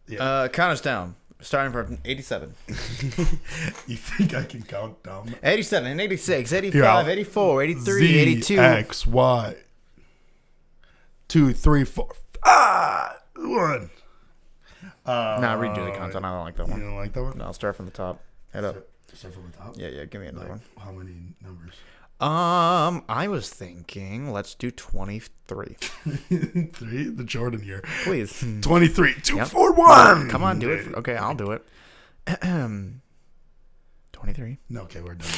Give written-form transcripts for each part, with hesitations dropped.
Yeah. Count us down. Starting from 87. You think I can count down? 87, 86, 85, Yeah. 84, 83, Z, 82. X, Y. 2, 3, 4. 1. Nah, redo the countdown. I don't like that You one. don't like that one? No, I'll start from the top. Head up. Start from the top? Yeah, give me another one. How many numbers? I was thinking, let's do 23. 3? The Jordan year. Please. 23. 2, Yep. 4, 1. Come on, do it. Okay, I'll do it. 23. No, okay, we're done.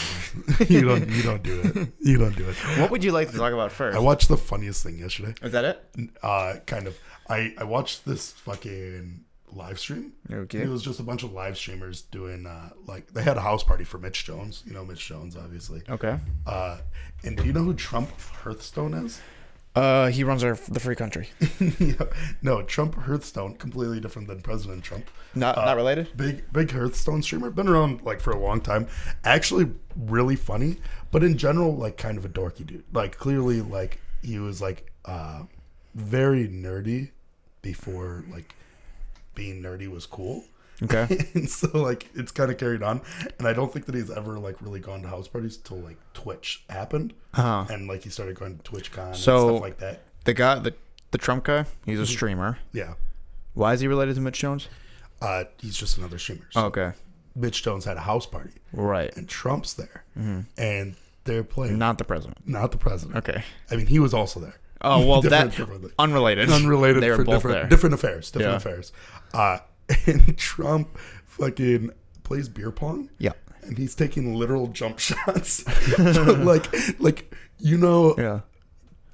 You don't do it. You don't do it. What would you like to talk about first? I watched the funniest thing yesterday. Is that it? Kind of. I watched this fucking live stream. Okay. It was just a bunch of live streamers doing like they had a house party for Mitch Jones. You know Mitch Jones, obviously. Okay. And do you know who Trump Hearthstone is? He runs the free country. Yeah. No, Trump Hearthstone, completely different than President Trump. Not related? Big Hearthstone streamer. Been around like for a long time. Actually really funny, but in general like kind of a dorky dude. Like clearly like he was like very nerdy before like being nerdy was cool. Okay. And so like it's kind of carried on, and I don't think that he's ever like really gone to house parties till like Twitch happened, and like he started going to TwitchCon and stuff like that. The guy, the Trump guy, he's a streamer. Yeah. Why is he related to Mitch Jones? He's just another streamer. So Okay. Mitch Jones had a house party, Right. and Trump's there, and they're playing Not the president. not the president. Okay. I mean he was also there. Oh well, Different- unrelated. unrelated They were for both different there. different affairs. Yeah. And Trump fucking plays beer pong. Yeah. And he's taking literal jump shots. like you know Yeah.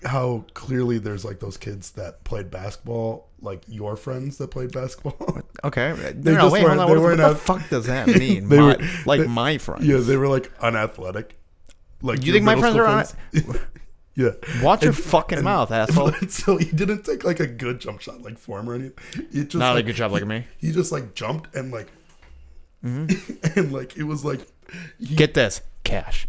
how clearly there's like those kids that played basketball, like your friends that played basketball. Okay. They No, just wait, hold weren't- on. they What weren't the out- fuck does that mean? They were- my friends. Yeah, they were like unathletic. Like You your think my middle friends school are Yeah. Watch your And- fucking mouth, asshole. So he didn't take like a good jump shot like form or anything. He just Not like, a good job like me. He just like jumped and like and like it was like Get this. Cash.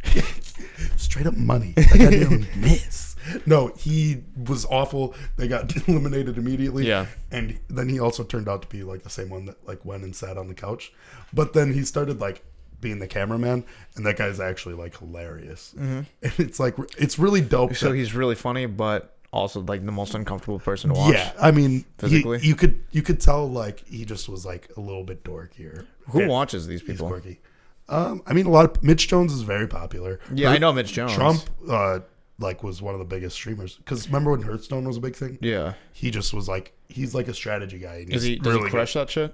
straight up money. Like I didn't miss. No, he was awful. They got eliminated immediately. Yeah. And then he also turned out to be like the same one that like went and sat on the couch. But then he started like being the cameraman, and that guy's actually like hilarious. And it's like it's really dope. So that- he's really funny, but also like the most uncomfortable person to watch. yeah, I mean, Physically? you could tell like he just was like a little bit dorkier. Who And watches these he's people? quirky. I mean, a lot of Mitch Jones is very popular. Yeah, I know Mitch Jones. Trump like was one of the biggest streamers because remember when Hearthstone was a big thing? Yeah. He just was like he's like a strategy guy. And Does he's he does really he crush that shit?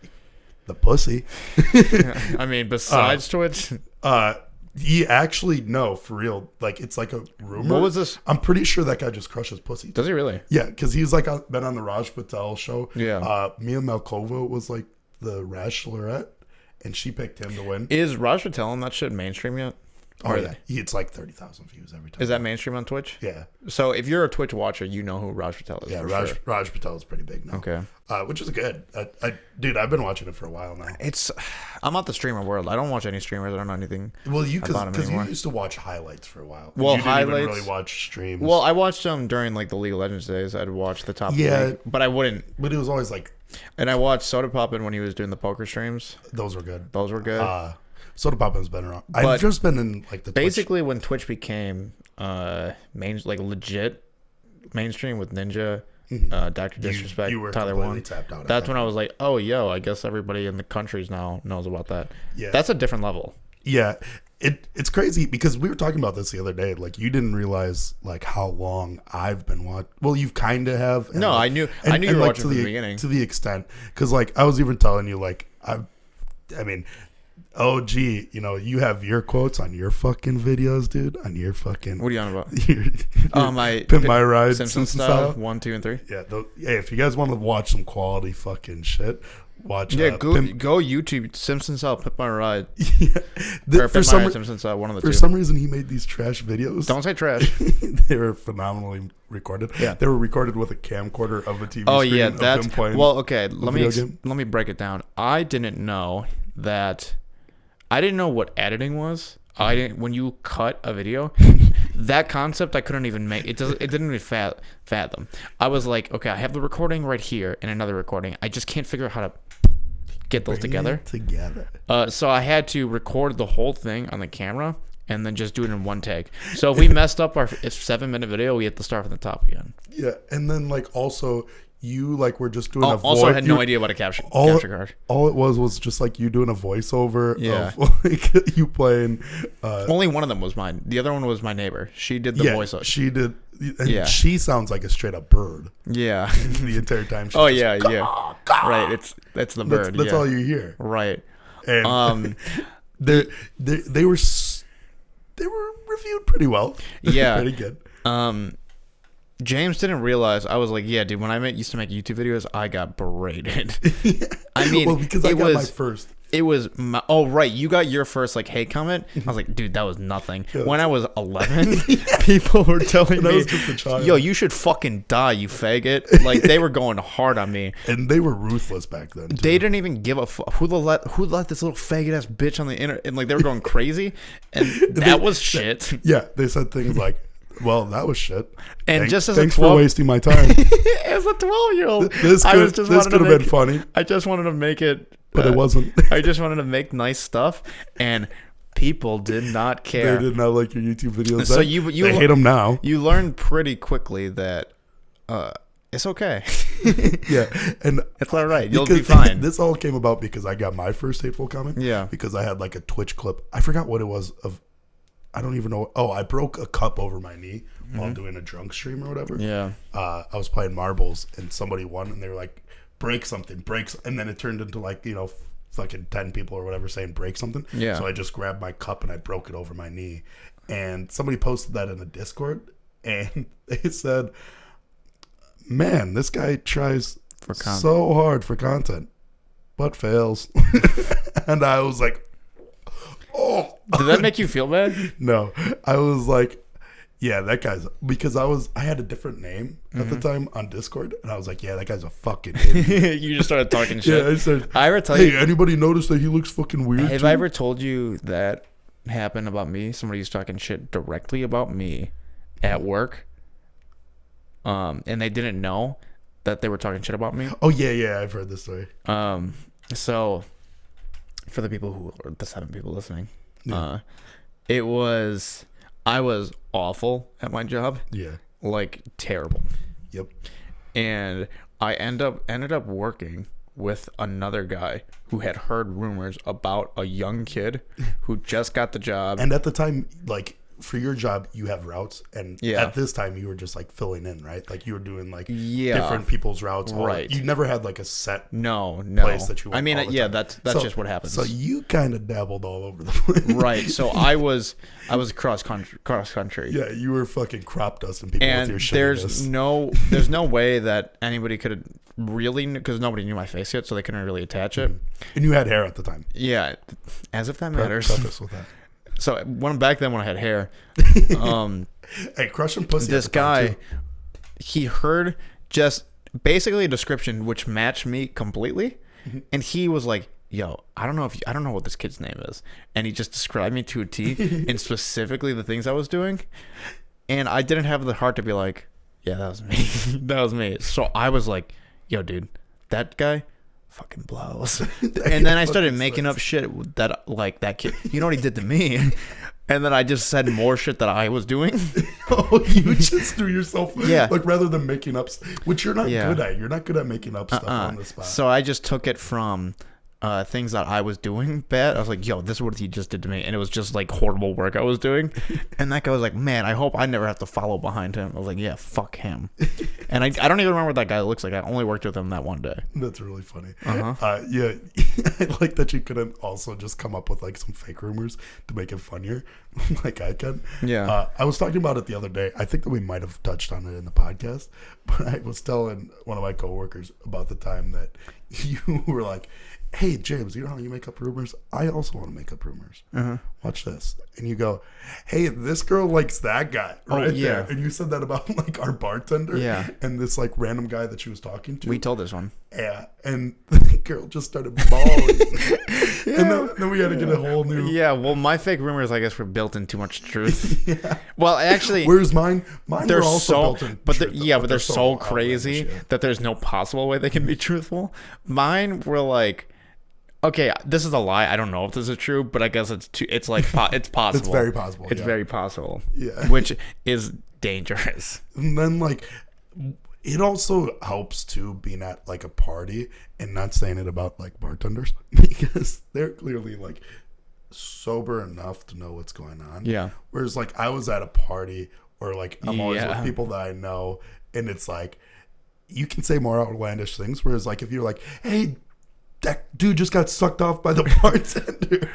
good. The pussy? I mean, besides Twitch, He actually no for real. Like it's like a rumor. what was this? I'm pretty sure that guy just crushes pussy. Does he really? Yeah, because he's like been on the Raj Patel show. Yeah. Mia Malkova was like the Bachelorette, and she picked him to win. Is Raj Patel on that shit mainstream yet? Oh Or yeah, it's like 30,000 views every time. Is that mainstream on Twitch? Yeah, So if you're a Twitch watcher, you know who Raj Patel is. yeah. for Raj sure. Raj Patel is pretty big now. Okay. Which is good. Dude, I've been watching it for a while now. I'm not the streamer world. I don't watch any streamers. I don't know anything. Well, you about him because you anymore. used to watch highlights for a while. Well, you didn't even highlights- really watch streams. Well, I watched them during like the League of Legends days. I'd watch the top. Yeah. League, but I wouldn't. but it was always like And I watched Soda Poppin when he was doing the poker streams. those were good. Those were good. Soda Poppin's been around. But I've just been in like the Twitch. Basically, when Twitch became like legit mainstream with Ninja, Dr. Disrespect, you were Tyler completely One, tapped out. at that's that when I was like, oh, yo, I guess everybody in the countries now knows about that. Yeah. That's a different level. Yeah, it's crazy because we were talking about this the other day. Like you didn't realize like how long I've been watching. Well, you kind of have. And, No, like, I knew you were like, watching from the beginning. to the extent because like I was even telling you like I mean, oh gee, you know you have your quotes on your fucking videos, dude. On your fucking What are you on about? my Pimp My Ride Simpson style 1, 2, and 3. Yeah, hey, if you guys want to watch some quality fucking shit, watch. Yeah, go Pimp- YouTube Simpson style Pimp My Ride. yeah. Or For Pimp some My Ride re- Simpson style, one of the for two. some reason, he made these trash videos. Don't say trash. They were phenomenally recorded. Yeah. They were recorded with a camcorder of a TV Oh screen yeah, of that's him playing. well. Okay, let me video game. let me break it down. I didn't know that. I didn't know what editing was. I didn't when you cut a video. That concept I couldn't even make. It didn't even fathom. I was like, okay, I have the recording right here and another recording. I just can't figure out how to get those together. So I had to record the whole thing on the camera and then just do it in one take. So if we messed up our 7-minute video, we had to start from the top again. Yeah, and then like also you like were just doing a voice. Also, I had no idea about a capture card. All it was just like you doing a voiceover of like you playing. Only one of them was mine. The other one was my neighbor. She did the voiceover. She did. And she sounds like a straight up bird. Yeah. The entire time. She's right. It's the bird. That's all you hear. Right. And they were reviewed pretty well. Yeah. Pretty good. James didn't realize. I was like, yeah, dude, when I used to make YouTube videos, I got berated. I mean, well, because I got my first. It was right. You got your first like hate comment. I was like, dude, that was nothing. Yeah. When I was 11, people were telling me, yo, you should fucking die, you faggot. Like they were going hard on me. And they were ruthless back then. Too. They didn't even give a fuck. Who let this little faggot ass bitch on the internet? And like they were going crazy. And that was shit. Yeah, they said things like, well, that was shit. And just as thanks for wasting my time. As a 12-year-old, this could have been funny. I just wanted to make it, but it wasn't. I just wanted to make nice stuff, and people did not care. They did not like your YouTube videos. So they hate them now. You learned pretty quickly that it's okay. Yeah, and it's all right. You'll be fine. This all came about because I got my first hateful comment. Yeah, because I had like a Twitch clip. I forgot what it was of. I don't even know. Oh, I broke a cup over my knee while doing a drunk stream or whatever. Yeah. I was playing marbles and somebody won and they were like, break something. And then it turned into like, fucking 10 people or whatever saying break something. Yeah. So I just grabbed my cup and I broke it over my knee. And somebody posted that in the Discord and they said, man, this guy tries so hard for content, but fails. And I was like, oh. Did that make you feel bad? No. I was like, yeah, that guy's, because I had a different name at the time on Discord, and I was like, yeah, that guy's a fucking idiot. You just started talking shit. Yeah, I said, I ever tell you, anybody notice that he looks fucking weird? Have I ever told you that happened about me? Somebody was talking shit directly about me at work, and they didn't know that they were talking shit about me. Oh yeah, I've heard this story. So for the 7 people listening, I was awful at my job. Yeah. Like terrible. Yep. And I ended up working with another guy who had heard rumors about a young kid who just got the job. And at the time, like, for your job, you have routes, and at this time, you were just like filling in, right? Like you were doing like different people's routes, right? You never had like a set place that you went. I mean, that's just what happens. So you kind of dabbled all over the place, right? So I was cross country. Yeah, you were fucking crop dusting people and with your shittiness. There's no way that anybody could really, because nobody knew my face yet, so they couldn't really attach it. And you had hair at the time. Yeah, as if that matters. Preface with that. So back then when I had hair, hey, crushing pussy. This guy, he heard just basically a description which matched me completely, and he was like, "Yo, I don't know what this kid's name is," and he just described me to a T, and specifically the things I was doing, and I didn't have the heart to be like, "Yeah, that was me, that was me." So I was like, "Yo, dude, that guy fucking blows." And then I started making up shit that like that kid, you know what he did to me? And then I just said more shit that I was doing. Oh, you just threw yourself, yeah, like rather than making up, which you're not good at. You're not good at making up stuff on the spot. So I just took it from things that I was doing bad. I was like, yo, this is what he just did to me. And it was just like horrible work I was doing. And that guy was like, man, I hope I never have to follow behind him. I was like, yeah, fuck him. And I don't even remember what that guy looks like. I only worked with him that one day. That's really funny. Yeah, I like that you couldn't also just come up with like some fake rumors to make it funnier like I can. Yeah. I was talking about it the other day. I think that we might have touched on it in the podcast, but I was telling one of my coworkers about the time that you were like, hey, James, you know how you make up rumors? I also want to make up rumors. Watch this. And you go, hey, this girl likes that guy right there. And you said that about like our bartender and this like random guy that she was talking to. We told this one. Yeah. And girl just started bawling. And then we had to get a whole new. Yeah, well, my fake rumors, I guess, were built in too much truth. Well, actually, where's mine? Mine they're were also so, built in but truth, but they're so crazy outlandish, yeah. that there's no possible way they can be truthful. Mine were like, okay, this is a lie. I don't know if this is true, but I guess it's it's like it's possible. It's very possible. It's very possible. Yeah. Which is dangerous. And then like, it also helps too being at like a party and not saying it about like bartenders because they're clearly like sober enough to know what's going on. Yeah. Whereas like I was at a party or like I'm always Yeah. with people that I know, and it's like you can say more outlandish things. Whereas like if you're like, hey, that dude just got sucked off by the bartender,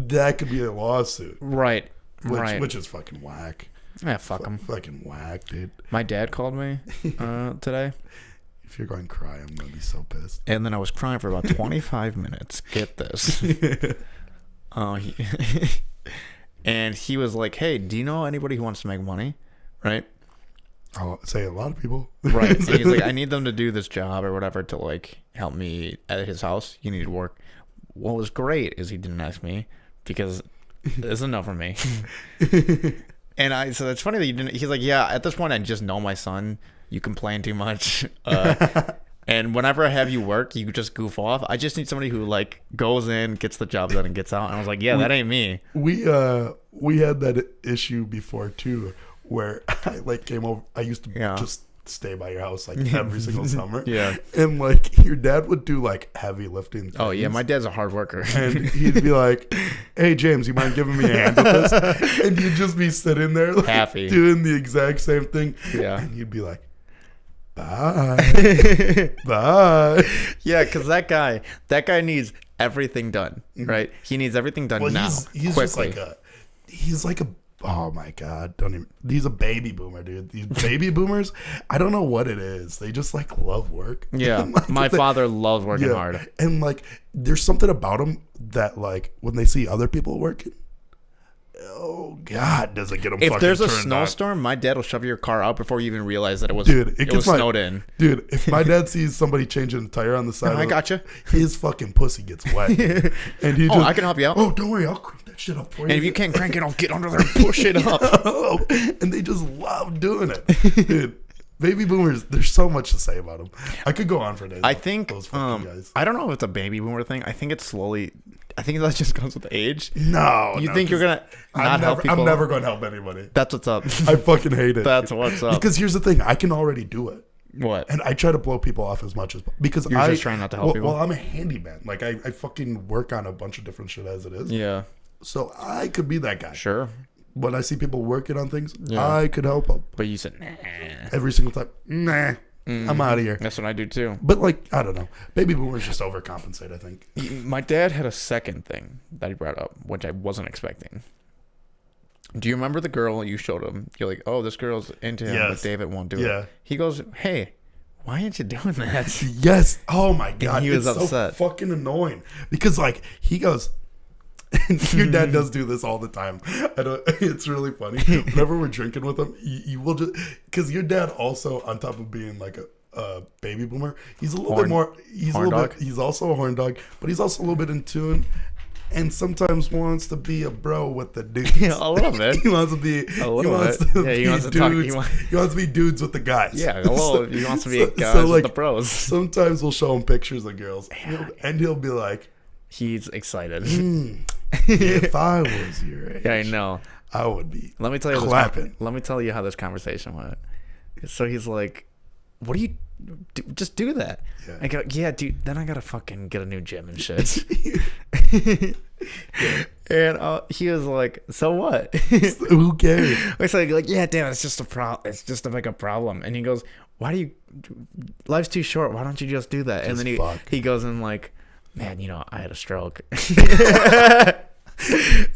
that could be a lawsuit. Right. Which is fucking whack. Yeah, fuck him. Fucking whack, dude. My dad called me today. If you're going to cry, I'm going to be so pissed. And then I was crying for about 25 minutes. Get this. And he was like, hey, do you know anybody who wants to make money? Right? I'll say a lot of people. Right. And he's like, I need them to do this job or whatever to like help me at his house. You need to work. What was great is he didn't ask me because it's enough for me. And so it's funny that you didn't. He's like, yeah, at this point, I just know my son. You complain too much. And whenever I have you work, you just goof off. I just need somebody who like goes in, gets the job done, and gets out. And I was like, yeah, that ain't me. We had that issue before too, where I like came over. I used to just stay by your house like every single summer. Yeah. And like your dad would do like heavy lifting things. Oh yeah, my dad's a hard worker. And he'd be like, hey James, you mind giving me a hand with this? And you'd just be sitting there like, happy doing the exact same thing. Yeah. And you'd be like, bye. Bye. Yeah, because that guy needs everything done, right? He needs everything done now, he's quickly. Just like a oh my god, he's a baby boomer, dude. These baby boomers, I don't know what it is. They just like love work. Yeah. Like, My father loves working hard. And like there's something about them that like when they see other people working, oh god, does it get them If fucking there's a turned on. snowstorm, my dad will shove your car out before you even realize that it was snowed in. Dude, if my dad sees somebody changing a tire on the side, I gotcha. His fucking pussy gets wet. And he I can help you out. Oh, don't worry, I'll crank that shit up for you. And if you can't crank it, I'll get under there and push it up. And they just love doing it. Dude, baby boomers, there's so much to say about them. I could go on for days. I think, those fucking guys. I don't know if it's a baby boomer thing. I think it's slowly, I think that just comes with age. No. You think you're going to help people? I'm never going to help anybody. That's what's up. I fucking hate it. That's what's up. Because here's the thing. I can already do it. What? And I try to blow people off as much as because You're just trying not to help people. Well, I'm a handyman. Like I fucking work on a bunch of different shit as it is. Yeah. So I could be that guy. Sure. When I see people working on things, I could help them. But you said, nah. Every single time, nah, I'm out of here. That's what I do too. But like, I don't know. Baby boomers just overcompensate, I think. My dad had a second thing that he brought up, which I wasn't expecting. Do you remember the girl you showed him? You're like, oh, this girl's into him, but David won't do it. He goes, hey, why aren't you doing that? Yes. Oh my God. And he was it's upset. So fucking annoying. Because like, he goes, and your dad does do this all the time. It's really funny. Whenever we're drinking with him, you will just, because your dad also, on top of being like a baby boomer, he's a little bit more, he's also a horn dog, but he's also a little bit in tune. And sometimes wants to be a bro with the dudes. Yeah, a little bit. He wants to be a little bit. Yeah, he wants to talk. He wants to be dudes with the guys. Yeah, a little. He wants to be guys with the bros. Sometimes we'll show him pictures of girls, and he'll be like, he's excited. If I was your age, yeah, I know. I would be. Let me tell you clapping. Let me tell you how this conversation went. So he's like, "What do you just do that?" Yeah. I go, "Yeah, dude. Then I gotta fucking get a new gym and shit." And he was like, "So what? Who cares?" I was like, "Yeah, damn, it's just a problem. It's just like a problem." And he goes, "Why do you? Life's too short. Why don't you just do that?" And then he goes in like, "Man, you know, I had a stroke."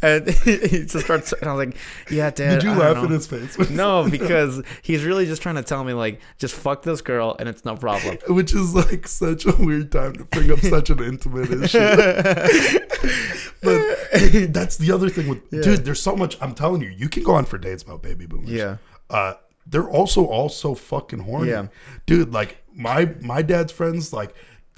And he just starts, and I was like, "Yeah, Dad." Did you laugh in his face? No, because he's really just trying to tell me like, just fuck this girl, and it's no problem. Which is like such a weird time to bring up such an intimate issue. But that's the other thing with dude. There's so much. I'm telling you, you can go on for dates about baby boomers. Yeah. They're also fucking horny. Yeah. Dude, like my dad's friends, like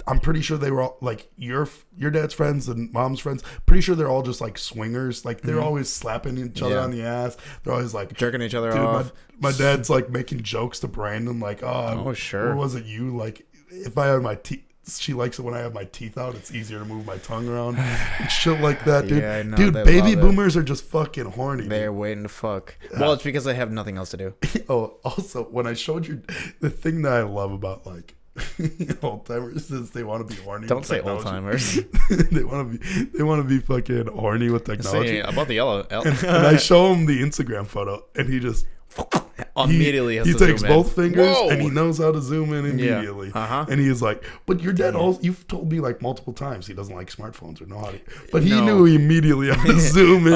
I'm pretty sure they were all like your dad's friends and mom's friends. Pretty sure they're all just like swingers. Like they're always slapping each other on the ass. They're always like jerking each other off. My dad's like making jokes to Brandon, like, oh sure, or was it you? Like, if I had my teeth, she likes it when I have my teeth out. It's easier to move my tongue around and shit like that, dude. Yeah, I know, dude, baby boomers are just fucking horny. They're waiting to fuck. Well, it's because they have nothing else to do. Oh, also, when I showed you the thing that I love about like old timers is they want to be horny. Don't say old timers. they want to be fucking horny with technology. Say about the yellow. And I show him the Instagram photo, and he just immediately he takes both fingers and he knows how to zoom in immediately. Yeah. And he's like, but your dad also, you've told me like multiple times he doesn't like smartphones or know how to, but he knew immediately how to zoom in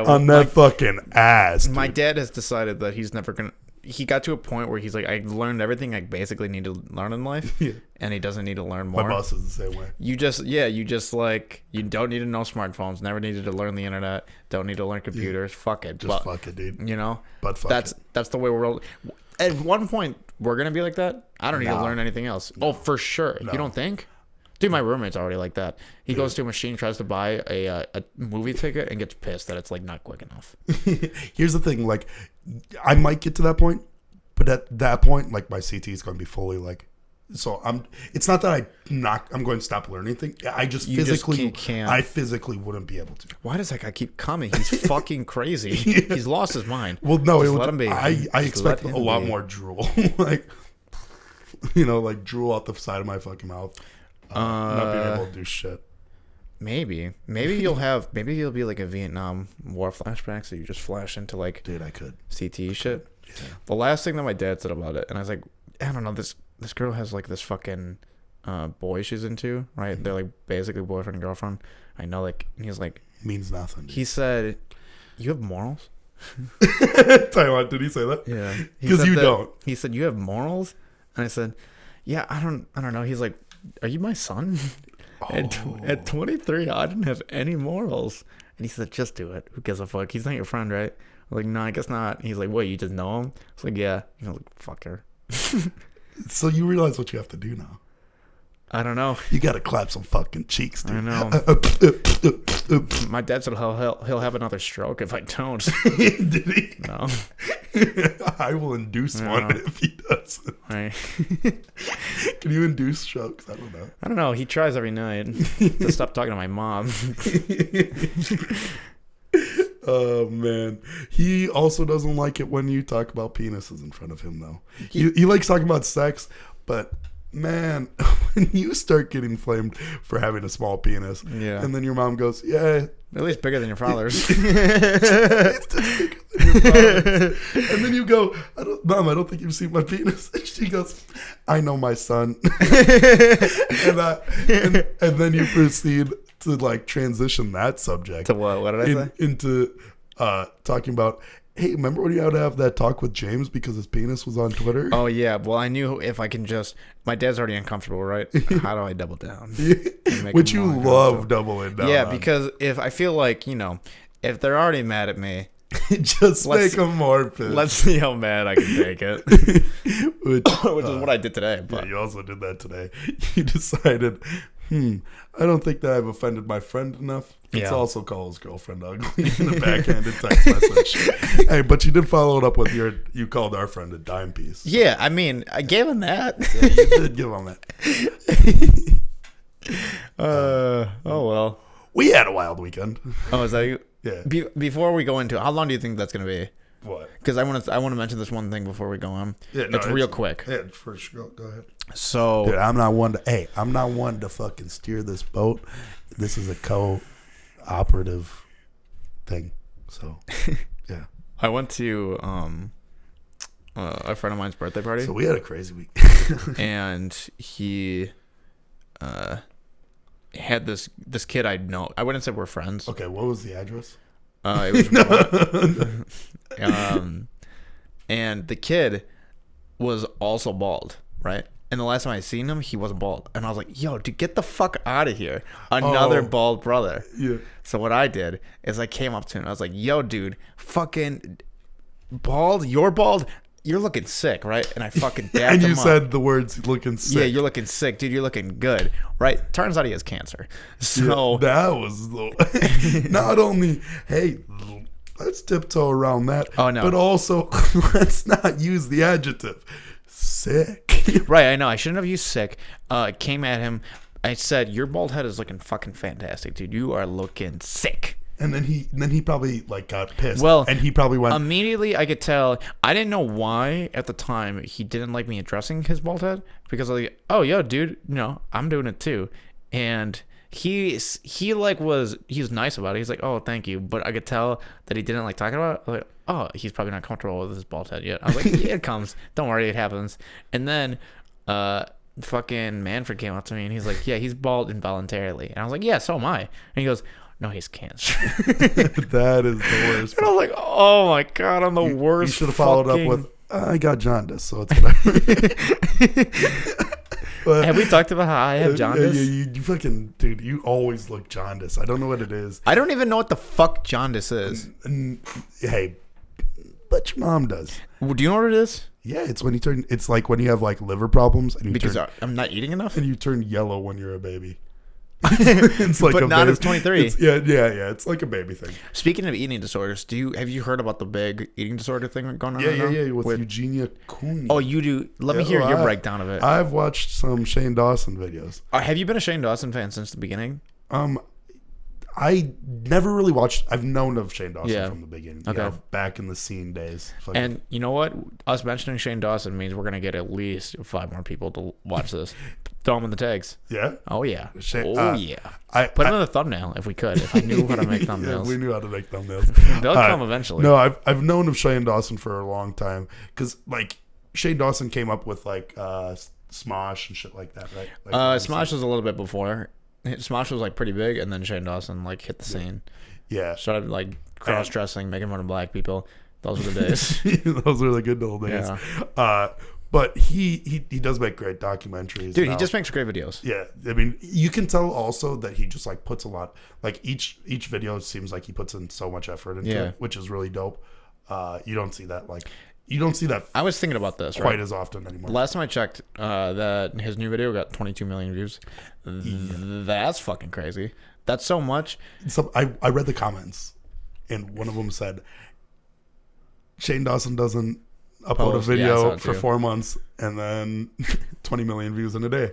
on that fucking ass, dude. My dad has decided that he's never gonna. He got to a point where he's like, I learned everything I basically need to learn in life, and he doesn't need to learn more. My boss is the same way. You just like, you don't need to know smartphones. Never needed to learn the internet. Don't need to learn computers. Fuck it. Fuck it, dude. You know, but that's the way we're. At one point, we're gonna be like that. I don't need to learn anything else. No. Oh, for sure. No. You don't think? Dude, my roommate's already like that. He goes to a machine, tries to buy a movie ticket, and gets pissed that it's like not quick enough. Here's the thing, like, I might get to that point, but at that point, like, my CT is going to be fully like. So it's not that I'm going to stop learning things. I just can't. I physically wouldn't be able to. Why does that guy keep coming? He's fucking crazy. He's lost his mind. Well, no, let him be. I expect a lot more drool, like, like drool out the side of my fucking mouth. Not being able to do shit. Maybe you'll be like a Vietnam War flashback, so you just flash into like, dude, I could CTE shit. Yeah. The last thing that my dad said about it, and I was like, I don't know, this girl has like this fucking boy she's into, right? Mm-hmm. They're like basically boyfriend and girlfriend. I know, like, and he's like, means nothing. Dude. He said, "You have morals." Taiwan, did he say that? Yeah, because you don't. He said, "You have morals," and I said, "Yeah, I don't know." He's like, "Are you my son?" At 23, I didn't have any morals. And he said, "Just do it. Who gives a fuck? He's not your friend, right?" I'm like, "No, I guess not." He's like, "What, you just know him?" I was like, "Yeah." He's like, "Fuck her." So you realize what you have to do now. I don't know. You got to clap some fucking cheeks, dude. I know. My dad said he'll have another stroke if I don't. Did he? No. I will induce one if he doesn't. Right. Can you induce strokes? I don't know. He tries every night to stop talking to my mom. Oh, man. He also doesn't like it when you talk about penises in front of him, though. He likes talking about sex, but... Man, when you start getting flamed for having a small penis, and then your mom goes, "Yeah, at least bigger than your father's," and then you go, "Mom, I don't think you've seen my penis." And she goes, "I know my son," and then you proceed to like transition that subject to what? What did I say? Into talking about. Hey, remember when you had to have that talk with James because his penis was on Twitter? Oh, yeah. Well, I knew if I can just... My dad's already uncomfortable, right? How do I double down? Which you love doubling down. Yeah, because if I feel like, if they're already mad at me... just make them more pissed. Let's see how mad I can take it. Which is what I did today. But. Yeah, you also did that today. You decided, I don't think that I've offended my friend enough. It's also call his girlfriend ugly in a backhanded text message. Hey, but you did follow it up with you called our friend a dime piece. Yeah, I mean, I gave him that. Yeah, you did give him that. Oh, well. We had a wild weekend. Oh, is that you? Yeah. Before we go into it, how long do you think that's going to be? What? Because I want to mention this one thing before we go on. Yeah, no, it's real quick. Yeah, for sure. Go ahead. So, dude, I'm not one to fucking steer this boat. This is a co-operative thing. So, yeah. I went to a friend of mine's birthday party. So we had a crazy week. And he had this kid I know. I wouldn't say we're friends. Okay, what was the address? It was and the kid was also bald, right? And the last time I seen him, he wasn't bald. And I was like, yo, dude, get the fuck out of here. Another bald brother. Yeah. So what I did is I came up to him. I was like, yo, dude, fucking bald? You're bald? you're looking sick, right? And I fucking dapped And him you up. said the words looking sick. Yeah, you're looking sick, dude. You're looking good, right? Turns out he has cancer. So that was not only, hey, let's tiptoe around that. Oh, no. But also, let's not use the adjective sick. right, I know. I shouldn't have used sick. Came at him. I said, your bald head is looking fucking fantastic, dude. You are looking sick. And then he probably like got pissed. Well, and he probably went immediately. I could tell. I didn't know why at the time he didn't like me addressing his bald head because I was like, oh, yo, dude, I'm doing it too. And he was nice about it. He's like, oh, thank you. But I could tell that he didn't like talking about it. I was like, oh, he's probably not comfortable with his bald head yet. I was like, yeah, it comes. Don't worry, it happens. And then fucking Manfred came up to me and he's like, yeah, he's bald involuntarily. And I was like, yeah, so am I. And he goes, no, he's cancer. that is the worst. And I was like, oh my God, I'm the worst. You should have followed up with, I got jaundice, so it's whatever. But, have we talked about how I have jaundice? You fucking, dude, you always look jaundice. I don't know what it is. I don't even know what the fuck jaundice is. Hey, but your mom does. Do you know what it is? Yeah, it's when you turn, it's like when you have like liver problems and you Because turn, I'm not eating enough? and you turn yellow when you're a baby. It's like But a not baby. as 23. Yeah. It's like a baby thing. Speaking of eating disorders, have you heard about the big eating disorder thing going on? Yeah. With Eugenia Cooney. Oh, you do. Let me hear your breakdown of it. I've watched some Shane Dawson videos. Have you been a Shane Dawson fan since the beginning? I never really watched. I've known of Shane Dawson from the beginning. Okay. Back in the scene days. And you know what? Us mentioning Shane Dawson means we're gonna get at least 5 more people to watch this. Throw them in the tags. Yeah. Oh yeah. Shane, yeah. Put him in the thumbnail if we could. If I knew how to make thumbnails. We knew how to make thumbnails. They'll come eventually. No, I've known of Shane Dawson for a long time because like Shane Dawson came up with like Smosh and shit like that, right? Like, Smosh was a little bit before. Smosh was like pretty big, and then Shane Dawson like hit the scene. Yeah. Started like cross dressing, making fun of black people. Those were the days. Those were the good old days. Yeah. But he does make great documentaries. Dude, he just makes great videos. Yeah, I mean, you can tell also that he just like puts a lot. Like each video seems like he puts in so much effort into it, which is really dope. You don't see that I was thinking about this quite as often anymore. Last time I checked, that his new video got 22 million views. That's fucking crazy. That's so much. So I read the comments, and one of them said, Shane Dawson doesn't upload a video for 4 months and then 20 million views in a day.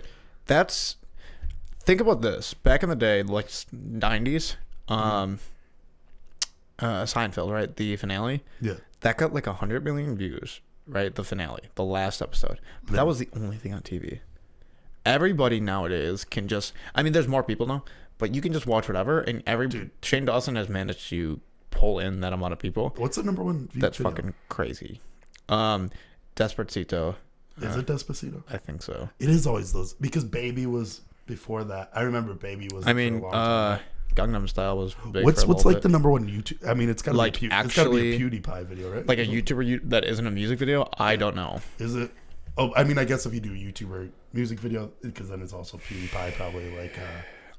Think about this. Back in the day, like 90s, Seinfeld, right? The finale. Yeah. That got like 100 million views, right? The finale, the last episode. But that was the only thing on TV. Everybody nowadays can just, I mean, there's more people now, but you can just watch whatever. And Shane Dawson has managed to pull in that amount of people. What's the number one view? That's fucking crazy. Despacito. Is it Despacito? I think so. It is always those because Baby was before that. I remember Baby was. I mean, Gangnam Style was big. What's for a like bit. the number one YouTube? I mean, it's got to like be it's got to be a PewDiePie video, right? Like a YouTuber that isn't a music video. I don't know. Is it? Oh, I mean, I guess if you do YouTuber music video, because then it's also PewDiePie, probably like.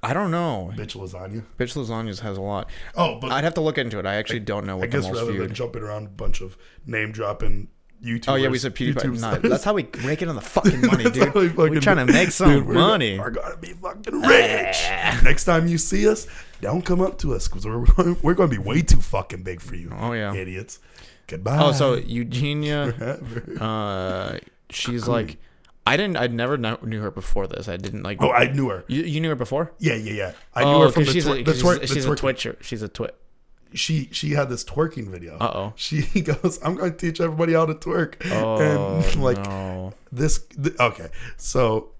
I don't know. Bitch Lasagna. Bitch Lasagnas has a lot. Oh, but I'd have to look into it. I actually don't know what I guess the most rather viewed. than jumping around a bunch of name dropping YouTubers. Oh yeah, we said PewDiePie. Nah, stars. that's how we rake in on the fucking money, dude. We're trying to make some dude, money. We're gonna be fucking rich. Next time you see us, don't come up to us because we're gonna be way too fucking big for you. Oh yeah, idiots. Goodbye. Oh, so Eugenia, she's like, I never knew her before this. I didn't like. Oh, I knew her. You knew her before? Yeah. I knew her from the she's a twerk. Twitcher. She's a twit. She had this twerking video. Uh-oh. She goes, I'm going to teach everybody how to twerk. Oh, and like no. Okay, so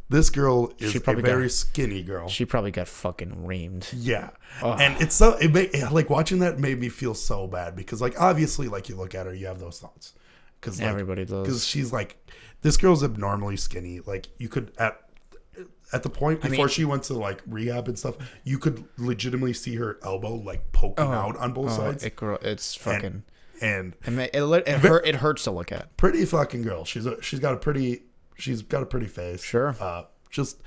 this girl is a probably very skinny girl. She probably got fucking reamed. Yeah. Ugh. And it's so like watching that made me feel so bad because like obviously like you look at her, you have those thoughts. Because like, everybody does. Because she's like, this girl's abnormally skinny. Like you could at the point before she went to like rehab and stuff, you could legitimately see her elbow like poking out on both sides. It's fucking and it hurts to look at. Pretty fucking girl. She's got a pretty face. Sure. Just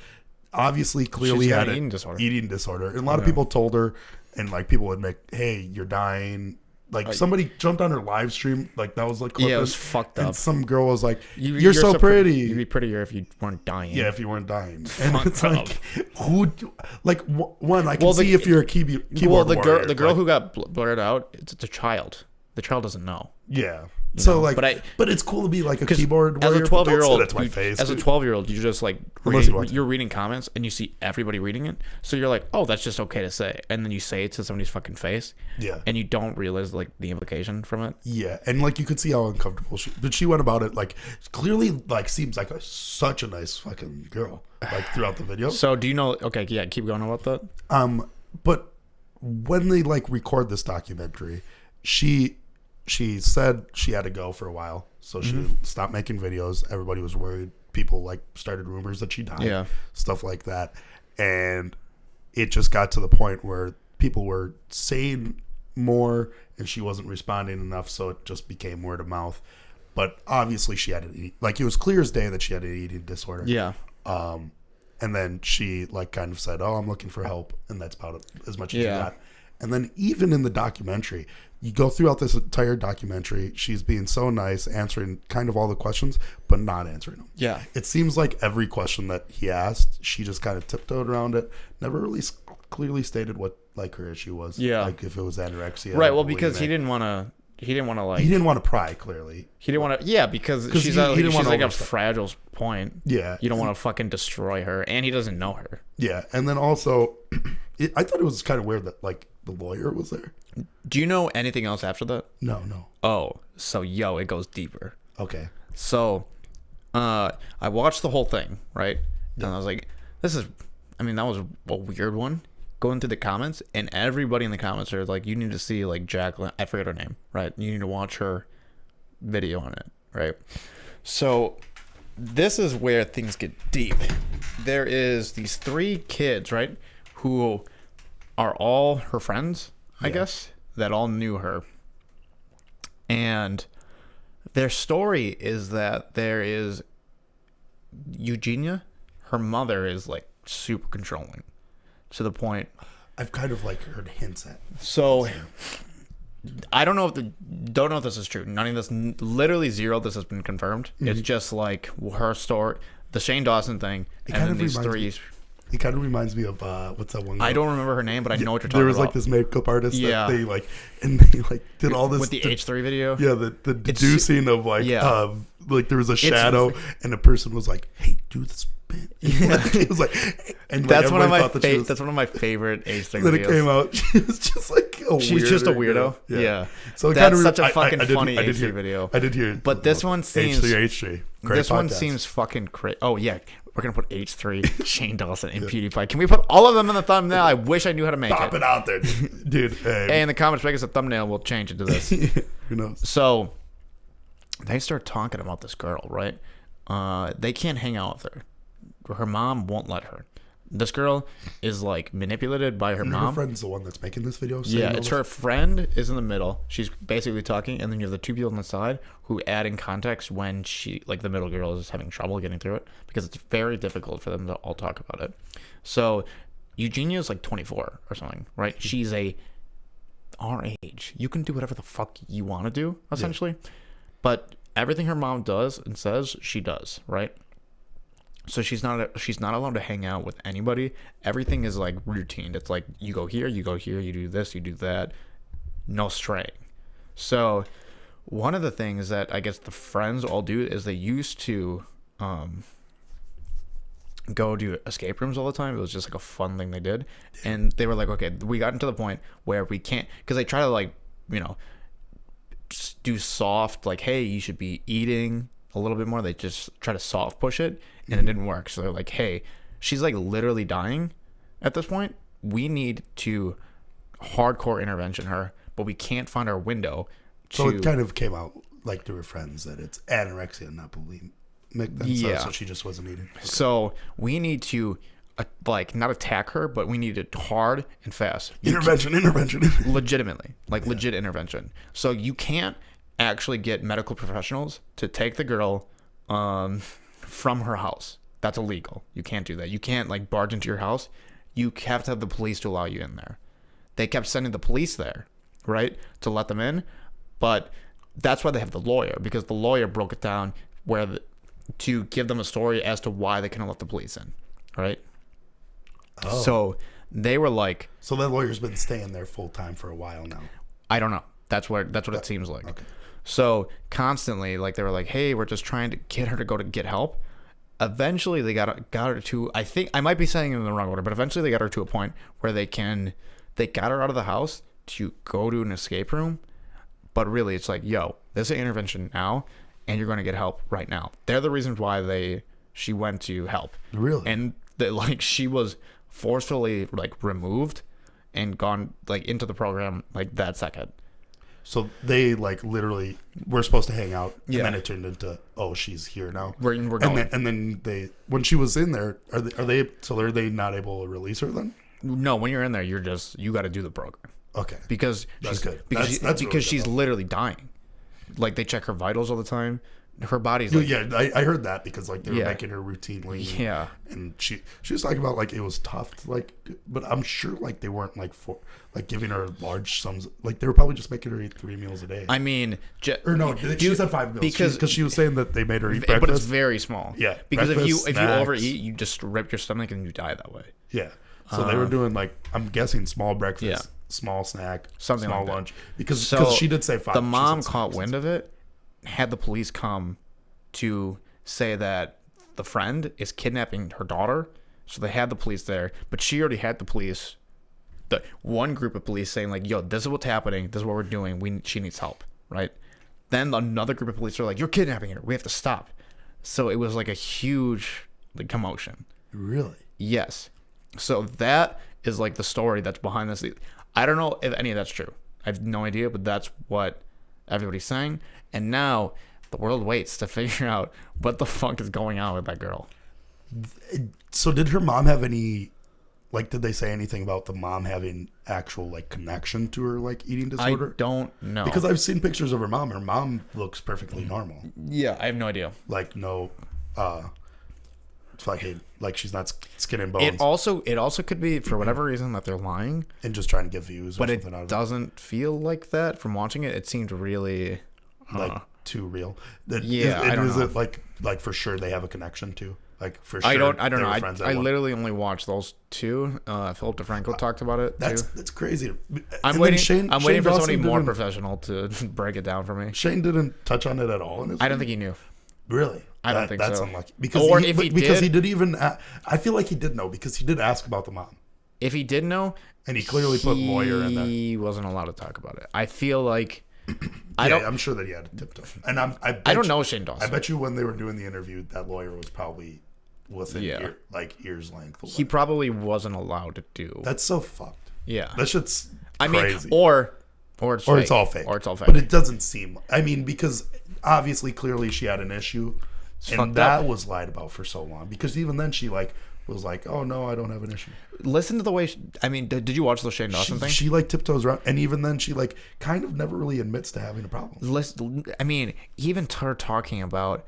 obviously clearly had an eating disorder. And a lot of people told her, and like people would make, hey, you're dying. Like somebody jumped on her live stream, like that was like clipping, it was fucked up. And some girl was like, "You're so pretty. You'd be prettier if you weren't dying." Yeah, if you weren't dying. And Fucked it's up. like one, I can see if you're a keyboard warrior. The girl who got blurred out, it's a child. The child doesn't know. Yeah. So know, like, but it's cool to be like a keyboard warrior. As a 12-year-old, that's my face. as a 12-year-old, you just like you're reading comments and you see everybody reading it, so you're like, oh, that's just okay to say, and then you say it to somebody's fucking face. Yeah. And you don't realize like the implication from it. Yeah, and like you could see how uncomfortable she went about it. Like clearly, like seems like such a nice fucking girl. Like throughout the video. So do you know? Okay, yeah, keep going about that. But when they like record this documentary, she said she had to go for a while, so she stopped making videos. Everybody was worried. People like started rumors that she died, stuff like that, and it just got to the point where people were saying more, and she wasn't responding enough, so it just became word of mouth. But obviously, she had it was clear as day that she had an eating disorder. Yeah. And then she like kind of said, "Oh, I'm looking for help," and that's about it, as much as she got. And then even in the documentary, you go throughout this entire documentary, she's being so nice, answering kind of all the questions, but not answering them. Yeah. It seems like every question that he asked, she just kind of tiptoed around it, never really clearly stated what like her issue was. Yeah. Like if it was anorexia. Right. Well, because he didn't want to like. He didn't want to pry. Clearly, he didn't want to. Yeah, because she's like a fragile point. Yeah. You don't want to fucking destroy her, and he doesn't know her. Yeah, and then also, I thought it was kind of weird that like the lawyer was there. Do you know anything else after that? No. Oh, so it goes deeper. Okay. So, I watched the whole thing, right? And I was like, that was a weird one. Going through the comments, and everybody in the comments are like, you need to see like Jacqueline, I forget her name, right? You need to watch her video on it, right? So this is where things get deep. There is these 3 kids, right, who are all her friends, I guess, that all knew her. And their story is that there is Eugenia, her mother is like super controlling to the point. I've kind of like heard hints at. So I don't know if this is true. None of this, literally zero. This has been confirmed. It's just like her story, the Shane Dawson thing, and then these 3. It kind of reminds me of what's that one girl? I don't remember her name, but I know what you're talking about. There was like this makeup artist that they like, and they like did all this with the H3 video. Yeah, the deducing of like like there was a shadow, and a person was like, "Hey, do the spin." It was like, and like, that's one of my favorite H3 videos. Then it came out, she was just like she's just a weirdo. Yeah. So that's such a fucking funny H3 video. I did hear it. But this one seems H3. This one seems fucking crazy. Oh yeah. We're going to put H3, Shane Dawson, and PewDiePie. Can we put all of them in the thumbnail? I wish I knew how to make Pop it out there, dude. Hey, in the comments, make us a thumbnail. We'll change it to this. Who knows? So, they start talking about this girl, right? They can't hang out with her. Her mom won't let her. This girl is like manipulated by her mom. Her friend's the one that's making this video. Yeah, it's her friend is in the middle. She's basically talking, and then you have the 2 people on the side who add in context when she, like the middle girl, is having trouble getting through it because it's very difficult for them to all talk about it. So Eugenia is like 24 or something, right? She's our age. You can do whatever the fuck you want to do, essentially. Yeah. But everything her mom does and says, she does, right? So she's not allowed to hang out with anybody. Everything is like routine. It's like you go here, you do this, you do that. No straying. So one of the things that I guess the friends all do is they used to go do escape rooms all the time. It was just like a fun thing they did. And they were like, okay, we got into the point where we can't, because they try to like, just do soft, like, hey, you should be eating a little bit more. They just try to soft push it, and it didn't work. So they're like, hey, she's like literally dying at this point. We need to hardcore intervention her, but we can't find our window to... So it kind of came out like to her friends that it's anorexia, not bulimic. So she just wasn't eating. Okay. So we need to like not attack her, but we need it hard and fast. Intervention. Legitimately, like legit intervention. So you can't actually get medical professionals to take the girl from her house. That's illegal. You can't do that. You can't like barge into your house. You have to have the police to allow you in there. They kept sending the police there, right, to let them in. But that's why they have the lawyer, because the lawyer broke it down to give them a story as to why they couldn't let the police in, right? Oh. So they were like, So that lawyer's been staying there full time for a while now. I don't know. That's what it seems like. Okay. So constantly, like, they were like, hey, we're just trying to get her to go to get help. Eventually, they got her to, I think, I might be saying it in the wrong order, but eventually they got her to a point where they got her out of the house to go to an escape room. But really, it's like, yo, there's an intervention now, and you're going to get help right now. They're the reasons why she went to help. Really? And she was forcefully, like, removed and gone, like, into the program, like, that second. So they, like, literally were supposed to hang out, and Yeah. then it turned into, oh, she's here now. We're going. And then they, when she was in there, are they not able to release her then? No, when you're in there, you got to do the program. Okay. Because That's good. Because That's really she's good. literally dying. Like, they check her vitals all the time. Her body's like, Yeah, I heard that because, like, they were Yeah. making her routinely. Yeah. And she was talking about, like, it was tough to, like, but I'm sure, like, they weren't, like, giving her large sums. Like, they were probably just making her eat 3 meals a day. I mean, Or no, she said 5 meals. Because she was saying that they made her eat breakfast. but it's very small. Yeah, Because if breakfast, you snacks. overeat, you just rip your stomach and you die that way. Yeah. So they were doing, like, I'm guessing small breakfast, Yeah. small snack, Something small like that. lunch. Because So she did say 5. The She mom said caught 6. wind of it, had the police come to say that the friend is kidnapping her daughter. So they had the police there, but she already had the police, the one group of police saying, like, yo, this is what's happening. This is what we're doing. She needs help, right? Then another group of police are like, you're kidnapping her. We have to stop. So it was like a huge, like, commotion. Really? Yes. So that is, like, the story that's behind this. I don't know if any of that's true. I have no idea, but that's what everybody's saying. And now the world waits to figure out what the fuck is going on with that girl. So did her mom have any, like, did they say anything about the mom having actual, like, connection to her, like, eating disorder? I don't know. Because I've seen pictures of her mom. Her mom looks perfectly normal. Yeah, I have no idea. Like, no, like she's not skin and bones. It also could be, for whatever reason, that they're lying, and just trying to get views or but something out it of doesn't feel like that from watching it. It seemed really it. Like, too real. Yeah, I don't know. Is it like for sure they have a connection to? Like, for sure. I don't they know. were friends at I one- literally only watched those two. Philip DeFranco talked about it too. That's crazy. I'm And then waiting. I'm waiting for Dawson somebody more didn't- professional to break it down for me. Shane didn't touch on it at all. In his I don't think he knew. Really? I don't think that's so. unlucky. Because Or he, if he because did- he did even. I feel like he did know because he did ask about the mom, If he did know, and he clearly put lawyer in there. he wasn't allowed to talk about it. I feel like I'm sure that he had a tiptoe. And I don't know Shane Dawson. I bet you when they were doing the interview, that lawyer was probably within Yeah. ear's length. He probably wasn't allowed to do. That's so fucked. Yeah. That shit's I mean, crazy. or it's Or fake. it's all fake. Or it's all fake. But it doesn't seem. I mean, because obviously, clearly, she had an issue, and fucked that up. was lied about for so long. Because even then, she was like, "Oh no, I don't have an issue." Listen to the way. Did you watch the Shane Dawson thing? She like tiptoes around, and even then, she like kind of never really admits to having a problem. Listen, even her talking about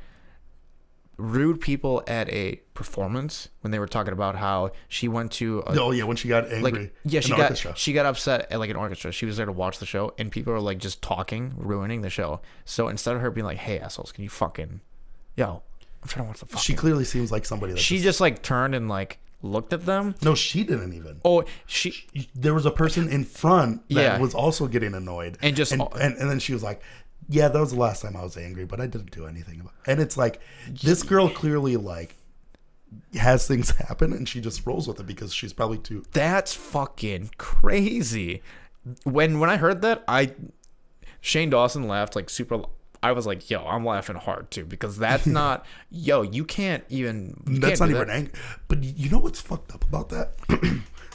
rude people at a performance when they were talking about how she went to Oh yeah, when she got angry, she got upset at, like, an orchestra. She was there to watch the show, and people were, like, just talking, ruining the show. So instead of her being like, "Hey assholes, can you fucking, yo, I'm trying to watch the fucking," she clearly seems like somebody that she just like turned and, like, looked at them. No, she didn't even. Oh, There was a person in front that Yeah. was also getting annoyed, And just- and then she was like, "Yeah, that was the last time I was angry, but I didn't do anything about it." And it's like, this girl clearly like has things happen, and she just rolls with it because she's probably too. That's fucking crazy. When I heard that, Shane Dawson laughed like super. I was like, yo, I'm laughing hard too, because that's not, yo, you can't even. That's not even anger. But you know what's fucked up about that?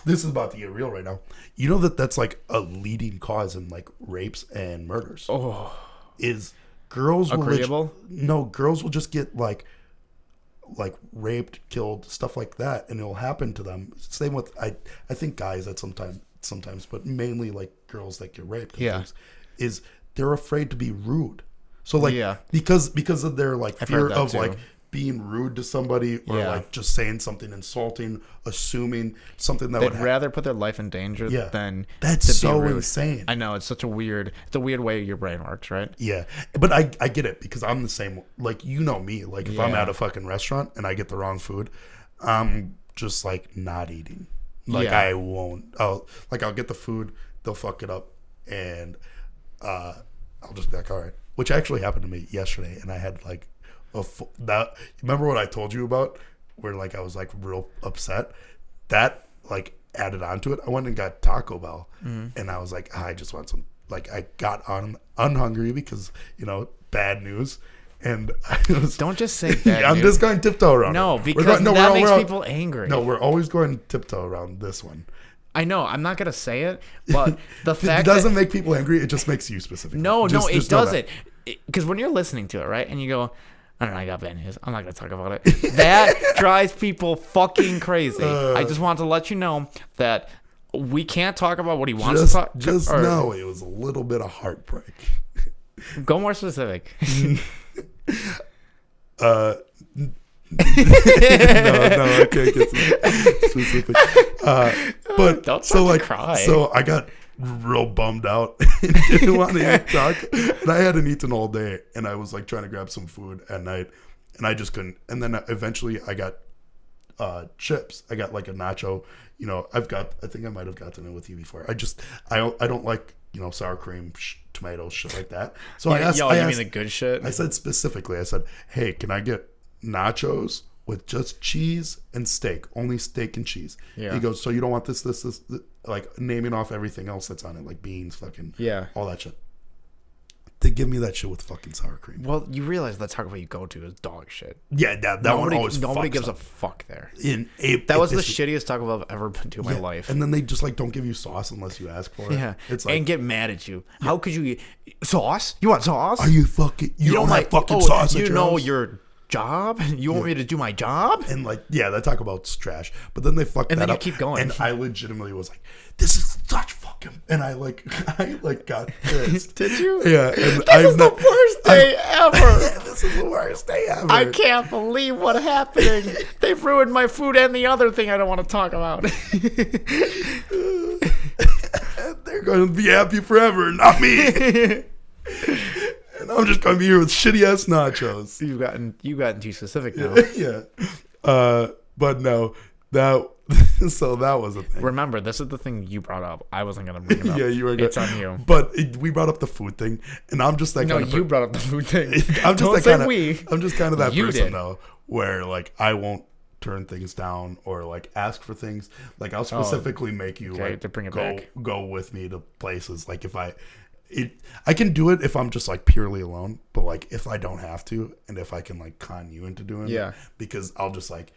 This is about to get real right now. You know that's like a leading cause in like rapes and murders. Oh, Is girls agreeable? Girls will just get like raped, killed, stuff like that, and it'll happen to them. Same with I think guys that sometimes, but mainly like girls that get raped. And things, is they're afraid to be rude. So like, Yeah. because of their like fear heard that of too. like being rude to somebody or Yeah. like just saying something insulting, assuming something that They'd would rather put their life in danger Yeah. than That's to be so rude. insane. I know, it's a weird way your brain works, right? Yeah, but I get it because I'm the same. Like, you know me. Like, if I'm Yeah. at a fucking restaurant and I get the wrong food, I'm just like not eating. Like, Yeah. I won't. I'll get the food, they'll fuck it up, and I'll just be like, all right. Which actually happened to me yesterday, and I had like that. Remember what I told you about, where like I was like real upset. That like added on to it. I went and got Taco Bell, and I was like, I just want some. Like, I got unhungry because, you know, bad news. And I was, Don't just say that. I'm just going tiptoe around. No, it. because that makes people angry. No, we're always going tiptoe around this one. I know. I'm not gonna say it, but the It fact doesn't make people angry. It just makes you specific. no, just it know that. doesn't. Because when you're listening to it, right, and you go, I don't know, I got bad news. I'm not gonna talk about it. That drives people fucking crazy. I just want to let you know that we can't talk about what he wants to talk. Just know it was a little bit of heartbreak. Go more specific. No, I can't get specific. But Don't so start to like, cry. so I got real bummed out and didn't want to eat taco. And I hadn't eaten all day, and I was like trying to grab some food at night, and I just couldn't. And then eventually, I got chips. I got like a nacho. You know, I think I might have gotten it with you before. I don't like, you know, sour cream, tomatoes, shit like that. So I asked. Yo, you mean the good shit? I said specifically, I said, hey, can I get nachos with just cheese and steak? Only steak and cheese. Yeah. He goes, so you don't want this, like naming off everything else that's on it, like beans, fucking, Yeah. all that shit. They give me that shit with fucking sour cream. Well, you realize that Taco Bell you go to is dog shit. Yeah, that one always Nobody fucks gives up. a fuck there. That Was the shittiest Taco Bell I've ever been to in my life. And then they just like don't give you sauce unless you ask for it. Yeah, It's like, and get mad at you. How could you sauce? You want sauce? are you fucking? You don't know have fucking sauce. At You your know house? your job. You want me to do my job? And like, yeah, that Taco Bell's trash. But then they fucked And that then you up. keep going. And I legitimately was like, this is such fucking. And I got pissed. Did you? Yeah. And This is the worst day ever. This is the worst day ever. I can't believe what's happening. They've ruined my food and the other thing I don't want to talk about. They're going to be happy forever, not me. And I'm just going to be here with shitty ass nachos. You've gotten too specific now. Yeah. But no, so that was a thing. Remember, this is the thing you brought up. I wasn't gonna bring it up. Yeah, you were. It's on you. But we brought up the food thing, and I'm just that No, kind of. you brought up the food thing. I'm just Don't that say kind of. we. I'm just kind of that You person did. though, where like I won't turn things down or like ask for things. Like I'll specifically make you okay, like to bring it go back. go with me to places. Like if I can do it if I'm just like purely alone, but like if I don't have to, and if I can like con you into doing Yeah. it, because I'll just like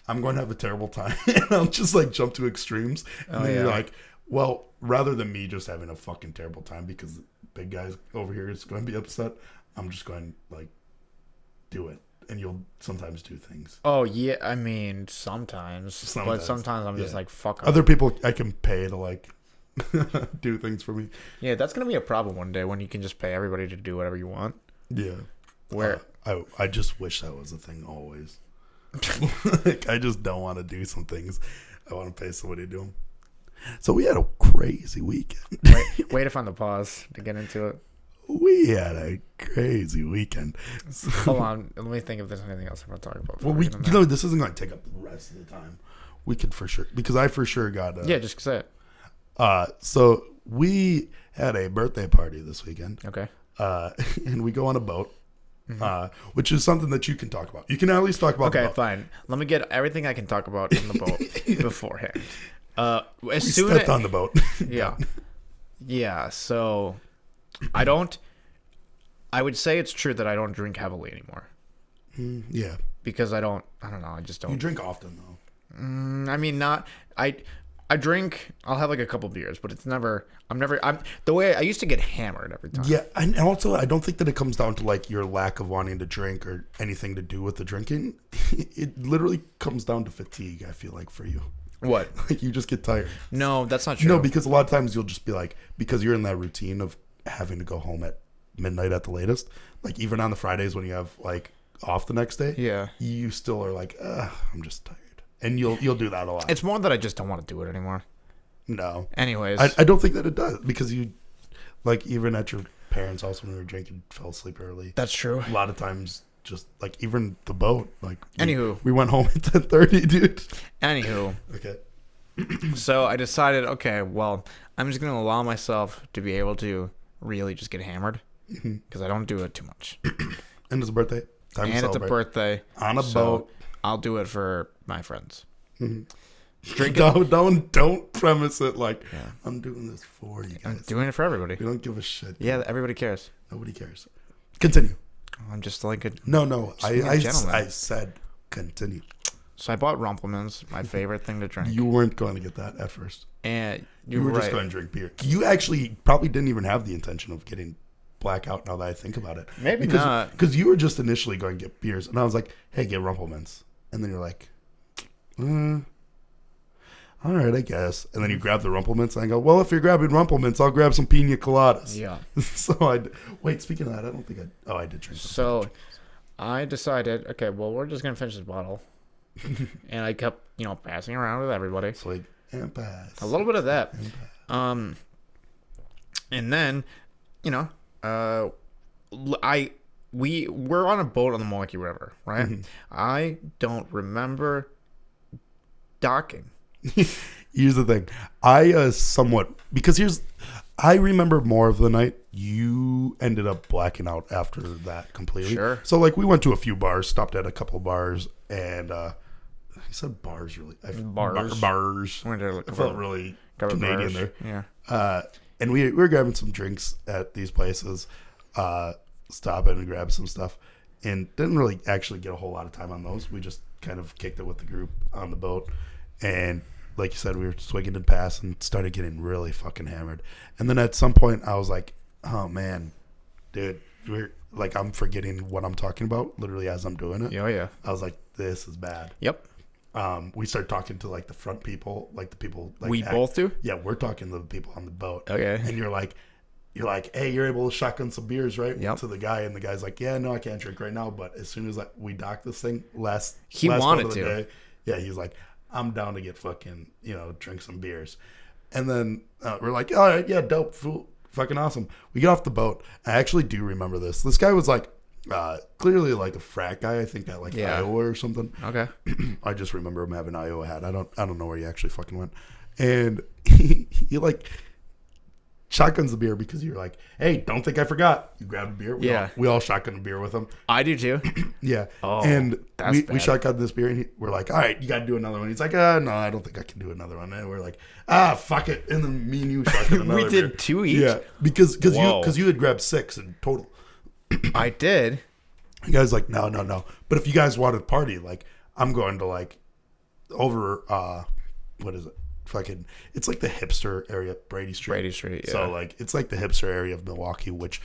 I'm going to have a terrible time, and I'll just like jump to extremes, and then you're like, well, rather than me just having a fucking terrible time because the big guy over here is going to be upset, I'm just going to like do it, and you'll sometimes do things. Oh yeah, I mean sometimes. But sometimes I'm just yeah. like fuck. Other people I can pay to like do things for me. Yeah, that's gonna be a problem one day when you can just pay everybody to do whatever you want. Yeah. Where I just wish that was a thing always. Like, I just don't want to do some things. I want to pay somebody to do them. So we had a crazy weekend. wait to find the pause to get into it. We had a crazy weekend. Hold on, let me think if there's anything else I want to talk about. Well, this isn't going to take up the rest of the time. We could for sure, because I for sure got yeah, just say it. So we had a birthday party this weekend. Okay. And we go on a boat. Which is something that you can talk about. You can at least talk about. Okay, the boat. fine. Let me get everything I can talk about in the boat beforehand. As We soon stepped as on the boat. yeah. So I would say it's true that I don't drink heavily anymore Yeah. because I don't know. I just You don't. drink often though. I mean, not I drink. I'll have like a couple beers, but it's never. I'm the way I used to get hammered every time. Yeah, and also I don't think that it comes down to like your lack of wanting to drink or anything to do with the drinking. It literally comes down to fatigue. I feel like for you, What? like you just get tired. No, that's not true. No, because a lot of times you'll just be like, because you're in that routine of having to go home at midnight at the latest. Like even on the Fridays when you have like off the next day, Yeah. you still are like, I'm just tired. And you'll do that a lot. It's more that I just don't want to do it anymore. No. Anyways. I don't think that it does because you, like, even at your parents' house when we were drinking, fell asleep early. That's true. A lot of times, just, like, even the boat, like. We went home at 10:30, dude. Anywho. Okay. So I decided, okay, well, I'm just going to allow myself to be able to really just get hammered because I don't do it too much. And it's a birthday. Time to and it's a celebrate. birthday. On a boat. I'll do it for my friends. Don't premise it like, I'm doing this for you guys. I'm doing it for everybody. We don't give a shit. Yeah, everybody cares. Nobody cares. Continue. I'm just like a... No. I gentleman. said continue. So I bought Rumplemans, my favorite thing to drink. You weren't going to get that at first. And you were right. just going to drink beer. You actually probably didn't even have the intention of getting blackout now that I think about it. Maybe not. Because you were just initially going to get beers. And I was like, hey, get Rumplemans. And then you're like, all right, I guess. And then you grab the Rumplemans, and I go, well, if you're grabbing Rumplemans, I'll grab some pina coladas. Yeah. So wait, speaking of that, I don't think I did drink. So I decided, okay, well, we're just going to finish this bottle. And I kept, passing around with everybody. It's like, and pass. A little bit of that. And then, we're on a boat on the Milwaukee River, right? Mm-hmm. I don't remember docking. Here's the thing. I remember more of the night. You ended up blacking out after that completely. Sure. So like we went to a few bars, stopped at a couple bars, and I said bars really. Bars. Bars. I felt really Canadian bars. there. Yeah. And we were grabbing some drinks at these places, stopping and grab some stuff, and didn't really actually get a whole lot of time on those. We just kind of kicked it with the group on the boat, and like you said, we were swigging and pass and started getting really fucking hammered. And then at some point, I was like, "Oh man, dude, I'm forgetting what I'm talking about literally as I'm doing it." Oh yeah. I was like, "This is bad." Yep. We start talking to like the front people, like the people. Like, we both do. Yeah, we're talking to the people on the boat. Okay. And you're like, hey, you're able to shotgun some beers, right? Yep. To the guy, and the guy's like, yeah, no, I can't drink right now. But as soon as we dock this thing, he last wanted part of the to. day, yeah, he's like, I'm down to get fucking, drink some beers. And then we're like, all right, yeah, dope, fucking awesome. We get off the boat. I actually do remember this. This guy was like, clearly like a frat guy. I think at like Iowa or something. Okay. I just remember him having an Iowa hat. I don't know where he actually fucking went. And he like shotguns the beer because you're like, hey, don't think I forgot. You grab a beer. We all shotgun a beer with him. I do too. Yeah. Oh, and that's we bad. shotgunned this beer, and we're like, all right, you got to do another one. He's like, no, I don't think I can do another one. And we're like, fuck it. And then me and you shotgun another We did beer. 2 each. Yeah, because Whoa. you had grabbed 6 in total. I did. You guys like, no. But if you guys wanted to party, like, I'm going to like over what is it? Fucking, it's like the hipster area, Brady Street. Yeah. So like, it's like the hipster area of Milwaukee, which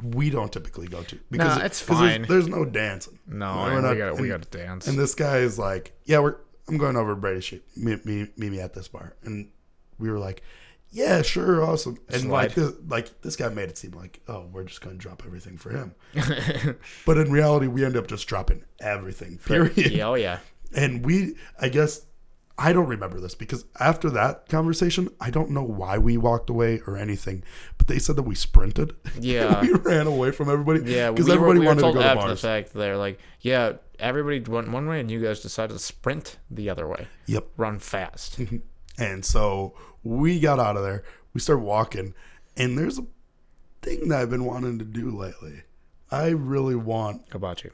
we don't typically go to because it's fine. There's no dancing. No, we got to dance. And this guy is like, yeah, I'm going over to Brady Street. Meet me at this bar, and we were like, yeah, sure, awesome. And like this guy made it seem like, oh, we're just going to drop everything for him. But in reality, we end up just dropping everything. Period. Oh yeah. And I guess, I don't remember this because after that conversation, I don't know why we walked away or anything, but they said that we sprinted. Yeah. We ran away from everybody. Yeah, because everybody wanted to go to after bars. the fact, they're like, yeah, everybody went one way, and you guys decided to sprint the other way. Yep. Run fast. And so we got out of there. We started walking, and there's a thing that I've been wanting to do lately. I really want hibachi.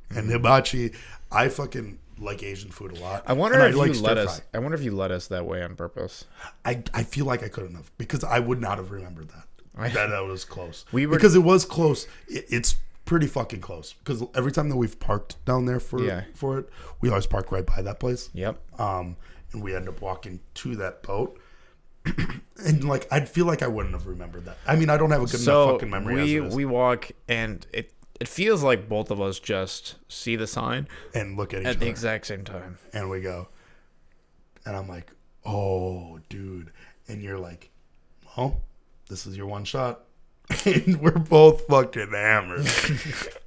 And hibachi, I fucking like Asian food a lot. I wonder and if like you let stir us. fry. I wonder if you led us that way on purpose. I feel like I couldn't have because I would not have remembered that. That was close. Because it was close. It's pretty fucking close. Because every time that we've parked down there for it, we always park right by that place. Yep. And we end up walking to that boat. And like I'd feel like I wouldn't have remembered that. I mean, I don't have a good enough fucking memory. We walk, and it feels like both of us just see the sign and look at each at other the exact same time, and we go. And I'm like, oh, dude. And you're like, well, this is your one shot. and we're both fucking hammered.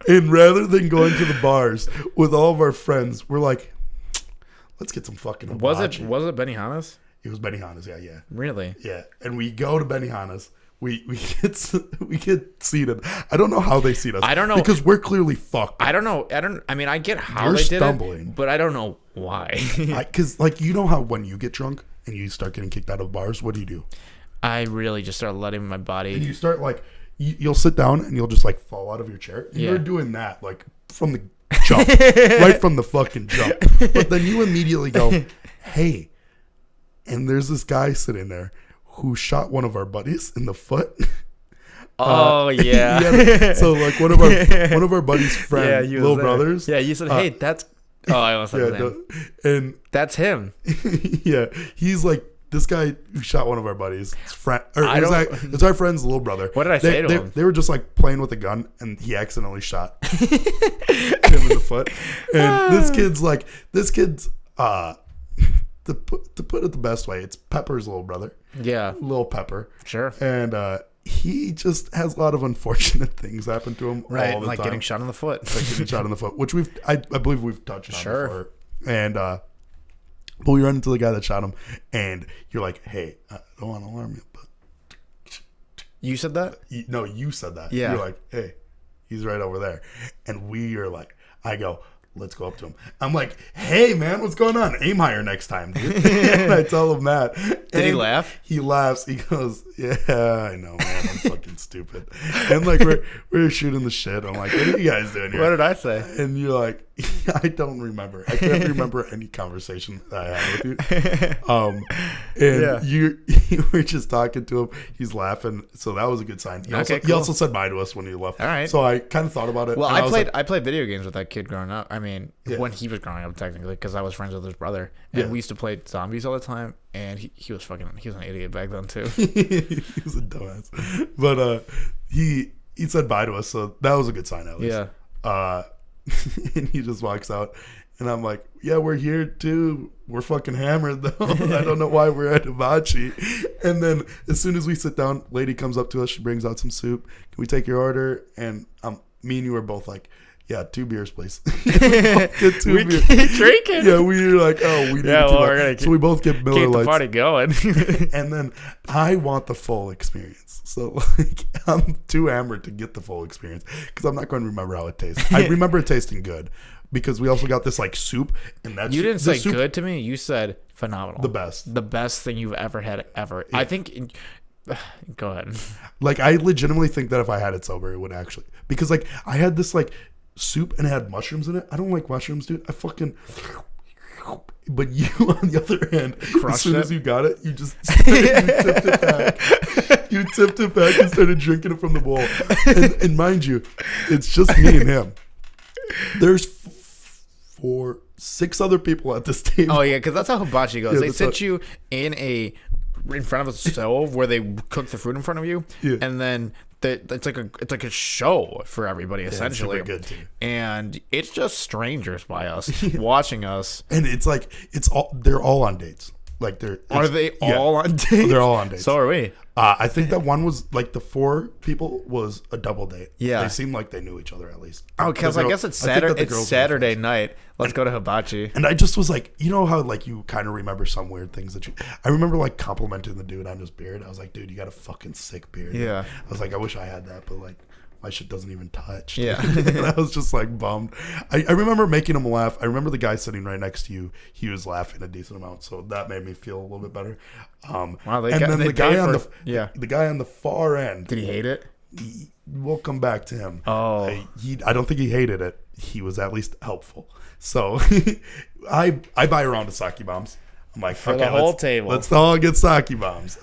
And rather than going to the bars with all of our friends, we're like, let's get some fucking hibachi. Was it Benihana's? It was Benihana's, yeah. Really? Yeah. And we go to Benihana's. We get seated. I don't know how they seat us. I don't know. Because we're clearly fucked. I don't know. I mean, I get how You're they did stumbling. it, but I don't know why. Because, like, you know how when you get drunk and you start getting kicked out of bars, what do? I really just started letting my And body. you start, like, you'll sit down and you'll just, like, fall out of your chair. And Yeah. You're doing that, like, from the jump. Right from the fucking jump. But then you immediately go, hey. And there's this guy sitting there who shot one of our buddies in the foot. Oh yeah. So like one of our buddies' friend, little brothers. Yeah, you said, "Hey, that's." Oh, I almost said his name. And That's him. yeah, he's like this guy who shot one of our buddies' friend. It's our friend's little brother. What did I say to him? They were just like playing with a gun, and he accidentally shot him in the foot. And this kid's to put it the best way, it's Pepper's little brother. Yeah. Little Pepper. Sure. And he just has a lot of unfortunate things happen to him all the like time. getting shot in the foot. Like getting shot in the foot, which I believe we've touched on Sure. before. And but we run into the guy that shot him, and you're like, hey, I don't want to alarm you, but You said that? you said that. Yeah. You're like, hey, he's right over there. And we are like, I go, let's go up to him. I'm like, hey, man, what's going on? Aim higher next time, dude. And I tell him that. Did he laugh? He laughs. He goes, yeah, I know, man. I'm fucking stupid. And like, we're shooting the shit. I'm like, what are you guys doing here? What did I say? And you're like, I don't remember. I can't remember any conversation that I had with you. And you were just talking to him. He's laughing. So that was a good sign. He also said bye to us when he left. All right. So I kind of thought about it. Well, and I played video games with that kid growing up. I mean, when he was growing up, technically, because I was friends with his brother, and we used to play zombies all the time. And he was an idiot back then too. He was a dumbass. But he said bye to us, so that was a good sign at least. Yeah. And he just walks out, and I'm like, yeah, we're here too. We're fucking hammered though. I don't know why we're at hibachi. And then as soon as we sit down, lady comes up to us. She brings out some soup. Can we take your order? And me and you were both like, yeah, 2 beers, please. Get 2 beers. Keep drinking. Yeah, we were like, oh, we need to. We're gonna so we both get Miller keep the Lights. party going. And then I want the full experience. So like I'm too hammered to get the full experience because I'm not going to remember how it tastes. I remember it tasting good because we also got this like soup, and that's You didn't say good to me. You said phenomenal. The best thing you've ever had ever. Yeah. I think. Go ahead. Like I legitimately think that if I had it sober, it would actually, because like I had this like soup and it had mushrooms in it. I don't like mushrooms, dude. I fucking. But you, on the other hand, as soon as you got it, you just you tipped it back. You tipped it back and started drinking it from the bowl. And mind you, it's just me and him. There's 6 other people at this table. Oh yeah, because that's how hibachi goes. Yeah, They sit you in front of a stove where they cook the food in front of you, and then it's like a show for everybody essentially. It's super good too. And it's just strangers by us watching us. And it's like they're all on dates. Like Are they all on dates? They're all on dates. So are we. I think that one was like the 4 people was a double date. Yeah, they seemed like they knew each other at least. Oh, because I guess it's Saturday. It's Saturday night. Let's go to hibachi. And I just was like, you know how like you kind of remember some weird things that I remember like complimenting the dude on his beard. I was like, dude, you got a fucking sick beard. Yeah. I was like, I wish I had that, but like my shit doesn't even touch. Yeah. And I was just like bummed. I remember making him laugh. I remember the guy sitting right next to you. He was laughing a decent amount, so that made me feel a little bit better. Wow, the guy on the far end. Did he hate it? We'll come back to him. Oh, I don't think he hated it. He was at least helpful. So I buy a round of sake bombs. I'm like, for the whole table. Let's all get sake bombs.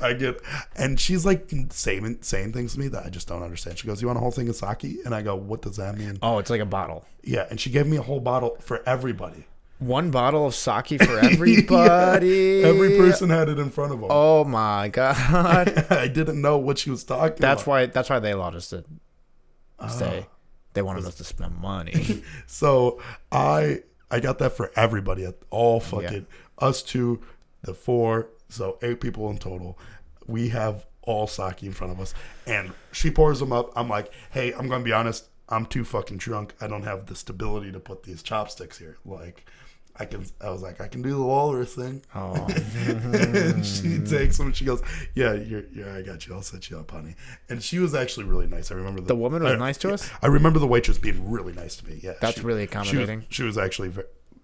And she's like saying things to me that I just don't understand. She goes, "You want a whole thing of sake?" And I go, "What does that mean?" Oh, it's like a bottle. Yeah, and she gave me a whole bottle for everybody. 1 bottle of sake for everybody. Yeah, every person had it in front of them. Oh my god! I didn't know what she was talking about. That's why they allowed us to stay. They wanted us to spend money. So I got that for everybody. All fucking us 2, the 4, so 8 people in total. We have all sake in front of us. And she pours them up. I'm like, hey, I'm going to be honest. I'm too fucking drunk. I don't have the stability to put these chopsticks here. Like, I was like, I can do the walrus thing. Oh. And she takes them and she goes, yeah, I got you. I'll set you up, honey. And she was actually really nice. I remember The woman was nice to us? I remember the waitress being really nice to me. Yeah. That's really accommodating. She was actually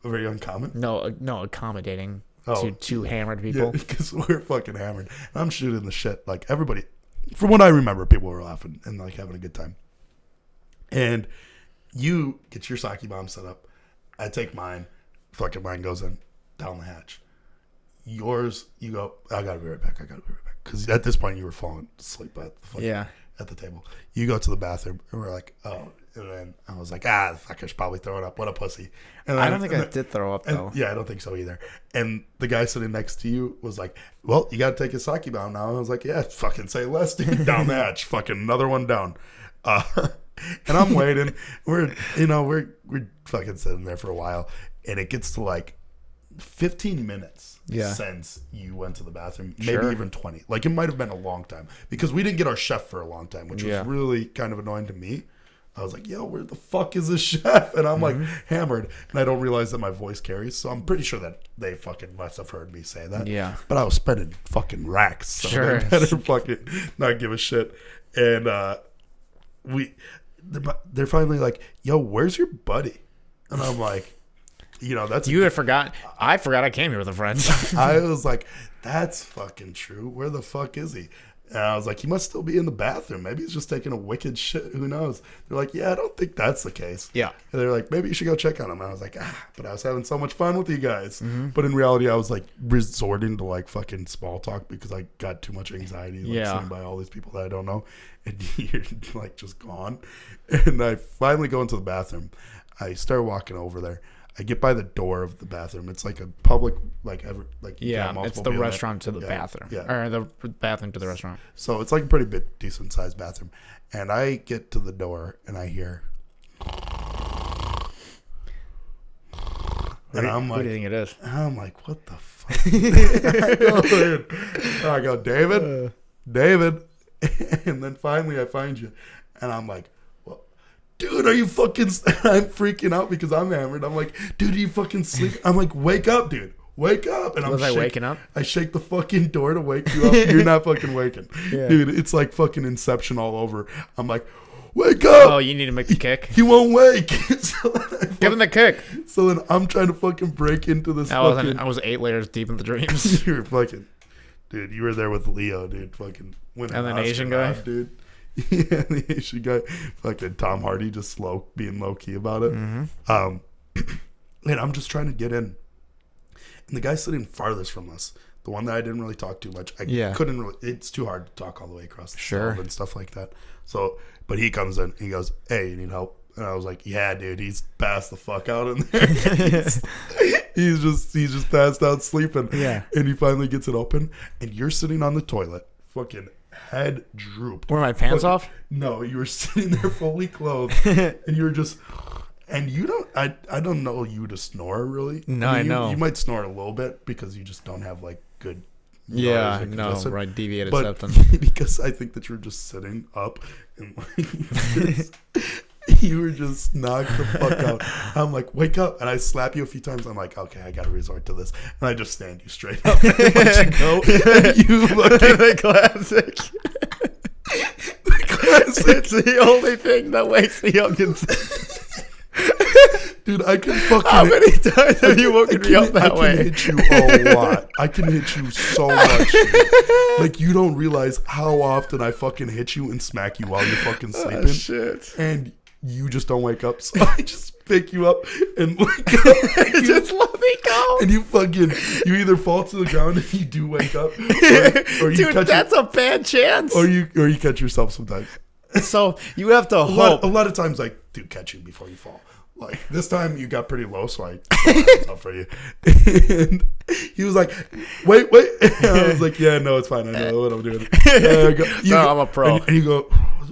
very uncommon. No, accommodating to two hammered people. Yeah, because we're fucking hammered. And I'm shooting the shit. Like, everybody, from what I remember, people were laughing and, like, having a good time. And you get your sake bomb set up. I take mine. Fucking mine goes in down the hatch. Yours, you go, I gotta be right back. Because at this point, you were falling asleep at the table. You go to the bathroom, and we're like, oh. And then I was like, the fucker's probably throwing up. What a pussy. And then, I don't think I did throw up, though. Yeah, I don't think so either. And the guy sitting next to you was like, well, you gotta take a sake bomb now. And I was like, yeah, fucking say less, dude. Down the hatch. Fucking another one down. And I'm waiting. We're fucking sitting there for a while. And it gets to like 15 minutes since you went to the bathroom. Maybe even 20. Like, it might have been a long time. Because we didn't get our chef for a long time, which was really kind of annoying to me. I was like, yo, where the fuck is this chef? And I'm like hammered. And I don't realize that my voice carries. So I'm pretty sure that they fucking must have heard me say that. Yeah. But I was spending fucking racks. So they better fucking not give a shit. And they're finally like, yo, where's your buddy? And I'm like, you had forgot. I forgot I came here with a friend. I was like, that's fucking true. Where the fuck is he? And I was like, he must still be in the bathroom. Maybe he's just taking a wicked shit. Who knows? They're like, yeah, I don't think that's the case. Yeah. And they're like, maybe you should go check on him. And I was like, but I was having so much fun with you guys. Mm-hmm. But in reality, I was like resorting to like fucking small talk because I got too much anxiety sitting by all these people that I don't know. And you're like just gone. And I finally go into the bathroom. I start walking over there. I get by the door of the bathroom. It's like a public, it's the restaurant to the bathroom. Yeah. Or the bathroom to the restaurant. So it's like a pretty decent sized bathroom. And I get to the door and I hear. And I'm like, what do you think it is? I'm like, what the fuck? I go, David. And then finally I find you. And I'm like, dude, are you fucking... I'm freaking out because I'm hammered. I'm like, dude, are you fucking sleep? I'm like, wake up, dude. Wake up. And Was I waking up? I shake the fucking door to wake you up. You're not fucking waking. Yeah. Dude, it's like fucking Inception all over. I'm like, wake up. Oh, you need to make the kick? He won't wake. Give him the kick. So then I'm trying to fucking break into this I was 8 layers deep in the dreams. You were fucking... Dude, you were there with Leo, dude. Fucking... And an Asian guy? Dude. Yeah, the Asian guy, fucking Tom Hardy, just being low key about it. Mm-hmm. And I'm just trying to get in, and the guy sitting farthest from us, the one that I didn't really talk too much, couldn't really. It's too hard to talk all the way across the stove and stuff like that. So, but he comes in, he goes, "Hey, you need help?" And I was like, "Yeah, dude, he's passed the fuck out in there. he's just passed out sleeping." Yeah, and he finally gets it open, and you're sitting on the toilet, fucking head drooped. Were my pants off? No, you were sitting there fully clothed, and you were just, and you don't. I don't know you to snore really. No, I know you might snore a little bit because you just don't have like good. Right, deviated septum. Because I think that you're just sitting up and like you were just knocked the fuck out. I'm like, wake up, and I slap you a few times. I'm like, okay, I gotta resort to this, and I just stand you straight up and let you go. And you fucking the classic. It's the only thing that wakes me up. Dude, I can fucking... How many times have you woken me up that way? I can hit you a lot. I can hit you so much. Like, you don't realize how often I fucking hit you and smack you while you're fucking sleeping. Oh, shit. And you just don't wake up, so I just pick you up and wake up. And just let me go. And you either fall to the ground and you do wake up, or you dude, that's a bad chance. Or you catch yourself sometimes. So you have to hope. A lot of times I do catch you before you fall. Like, this time you got pretty low, so I put up for you. And he was like, wait. And I was like, yeah, no, it's fine. I know what I'm doing. I'm a pro. And you go,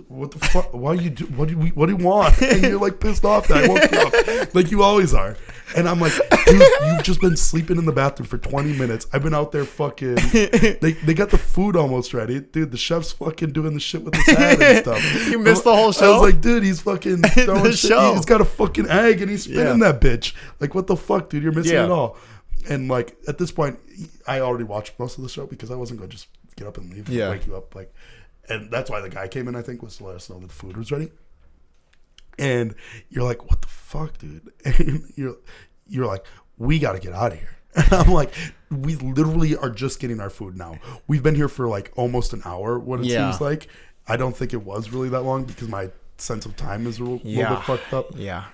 what the fuck? Why you do? What do you want? And you're like pissed off that I woke you up, like you always are. And I'm like, dude, you've just been sleeping in the bathroom for 20 minutes. I've been out there fucking. They got the food almost ready, dude. The chef's fucking doing the shit with his head and stuff. You missed the whole show. I was like, dude, he's fucking throwing The shit. show. He's got a fucking egg and he's spinning that bitch. Like, what the fuck, dude? You're missing it all. And like at this point, I already watched most of the show because I wasn't going to just get up and leave and wake you up. Like, and that's why the guy came in, I think, was to let us know that the food was ready. And you're like, what the fuck, dude? And you're like, we got to get out of here. And I'm like, we literally are just getting our food now. We've been here for like almost an hour, what it seems like. I don't think it was really that long because my sense of time is a little bit fucked up. Yeah.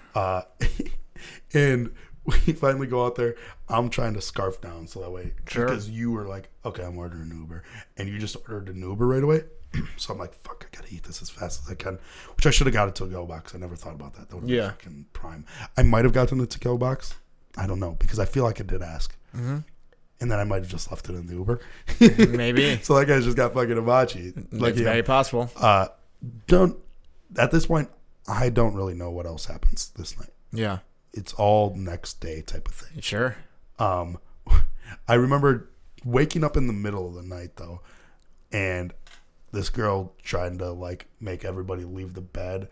And we finally go out there. I'm trying to scarf down so that way. Sure. Because you were like, okay, I'm ordering an Uber. And you just ordered an Uber right away. So I'm like, fuck, I got to eat this as fast as I can. Which I should have got a to-go box. I never thought about that. That would be fucking prime. I might have gotten the to-go box. I don't know. Because I feel like I did ask. Mm-hmm. And then I might have just left it in the Uber. Maybe. So that guy just got fucking hibachi. Like, it's very possible. At this point, I don't really know what else happens this night. Yeah. It's all next day type of thing. Sure. I remember waking up in the middle of the night though, and this girl trying to like make everybody leave the bed,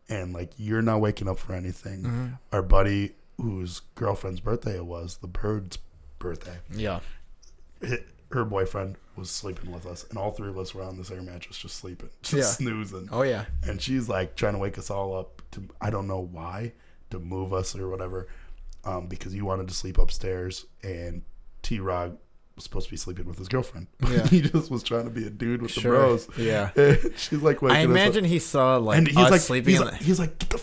and like you're not waking up for anything. Mm-hmm. Our buddy, whose girlfriend's birthday it was, the bird's birthday. Yeah. Her boyfriend was sleeping with us, and all three of us were on this air mattress just sleeping, just snoozing. Oh yeah. And she's like trying to wake us all up to, I don't know why, to move us or whatever, because you wanted to sleep upstairs, and T-Rog was supposed to be sleeping with his girlfriend. Yeah. He just was trying to be a dude with the bros. Yeah. And she's like, I imagine he saw like and he's us like, sleeping. He's like, get the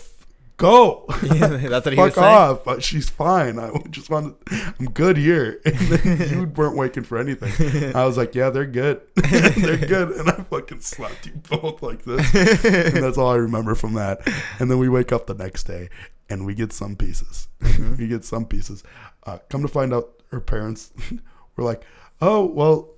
go. Yeah, that's what he was saying. Fuck off. She's fine. I just wanted. I'm good here. And then you weren't waking for anything. I was like, yeah, they're good. They're good. And I fucking slapped you both like this. And that's all I remember from that. And then we wake up the next day and we get some pieces. Mm-hmm. We get some pieces. Come to find out, her parents were like, oh, well,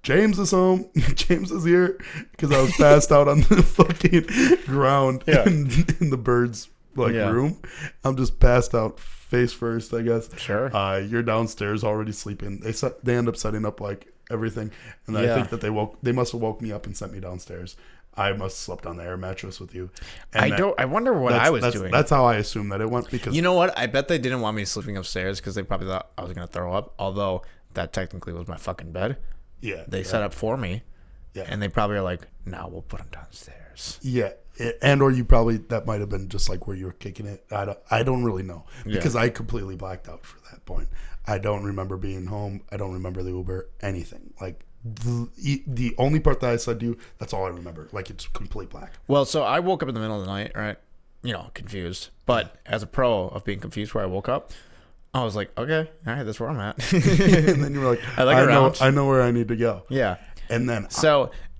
James is home. James is here because I was passed out on the fucking ground in the bird's room. I'm just passed out face first, I guess. Sure. You're downstairs already sleeping. They end up setting up like everything, and I think that they must have woke me up and sent me downstairs. I must have slept on the air mattress with you. And I wonder what I was doing. That's how I assume that it went, because you know what? I bet they didn't want me sleeping upstairs because they probably thought I was gonna throw up. Although that technically was my fucking bed. Yeah, they set up for me. Yeah, and they probably are like, "No, we'll put them downstairs." Yeah, and or you probably, that might have been just like where you were kicking it. I don't really know because I completely blacked out for that point. I don't remember being home. I don't remember the Uber, anything. Like the only part that I said to you, that's all I remember. Like it's complete black. Well, so I woke up in the middle of the night, right? You know, confused. But as a pro of being confused, where I woke up, I was like, okay, all right, that's where I'm at. And then you were like, I know where I need to go. Yeah. And then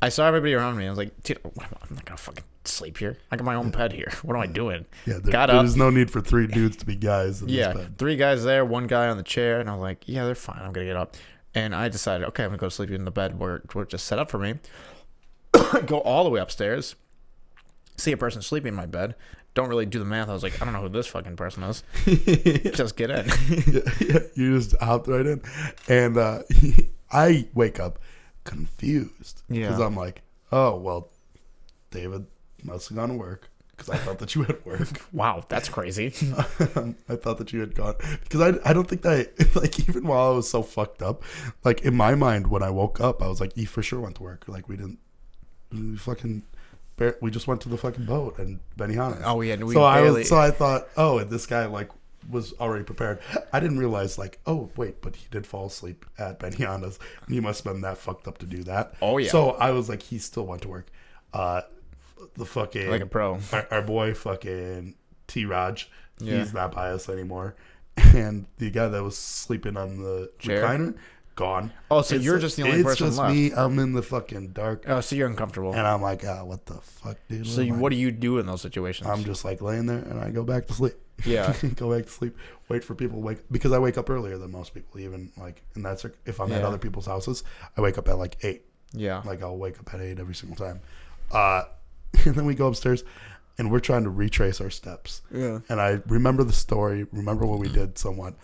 I saw everybody around me. I was like, dude, I'm not gonna fucking sleep here. I got my own bed here. What am I doing? Yeah, there's no need for three dudes to be guys in this bed. 3 guys there, 1 guy on the chair, and I was like, yeah, they're fine. I'm gonna get up. And I decided, okay, I'm gonna go sleep in the bed where it's just set up for me. Go all the way upstairs, see a person sleeping in my bed. Don't really do the math. I was like, I don't know who this fucking person is. Just get in. Yeah, you just hopped right in. And I wake up confused. Because I'm like, oh, well, David must have gone to work. Because I thought that you had work. Wow, that's crazy. I thought that you had gone. Because I don't think that, like, even while I was so fucked up, like, in my mind, when I woke up, I was like, he for sure went to work. Like, we just went to the fucking boat and Benihana's. Oh yeah, so I thought, oh, this guy like was already prepared. I didn't realize like, oh wait, but he did fall asleep at Benihana's, and he must have been that fucked up to do that. Oh yeah. So I was like, he still went to work. The fucking like a pro. Our boy fucking T-Raj, he's not by us anymore, and the guy that was sleeping on the recliner. Gone. Oh, so you're just the only person left. It's just me. I'm in the fucking dark. Oh, so you're uncomfortable. And I'm like, oh, what the fuck, dude? So what do you do in those situations? I'm just like laying there, and I go back to sleep. Yeah. Go back to sleep. Wait for people to wake, because I wake up earlier than most people, even like, and that's if I'm at other people's houses, I wake up at like 8. Yeah. Like I'll wake up at 8 every single time. And then we go upstairs, and we're trying to retrace our steps. Yeah. And I remember the story, remember what we did somewhat,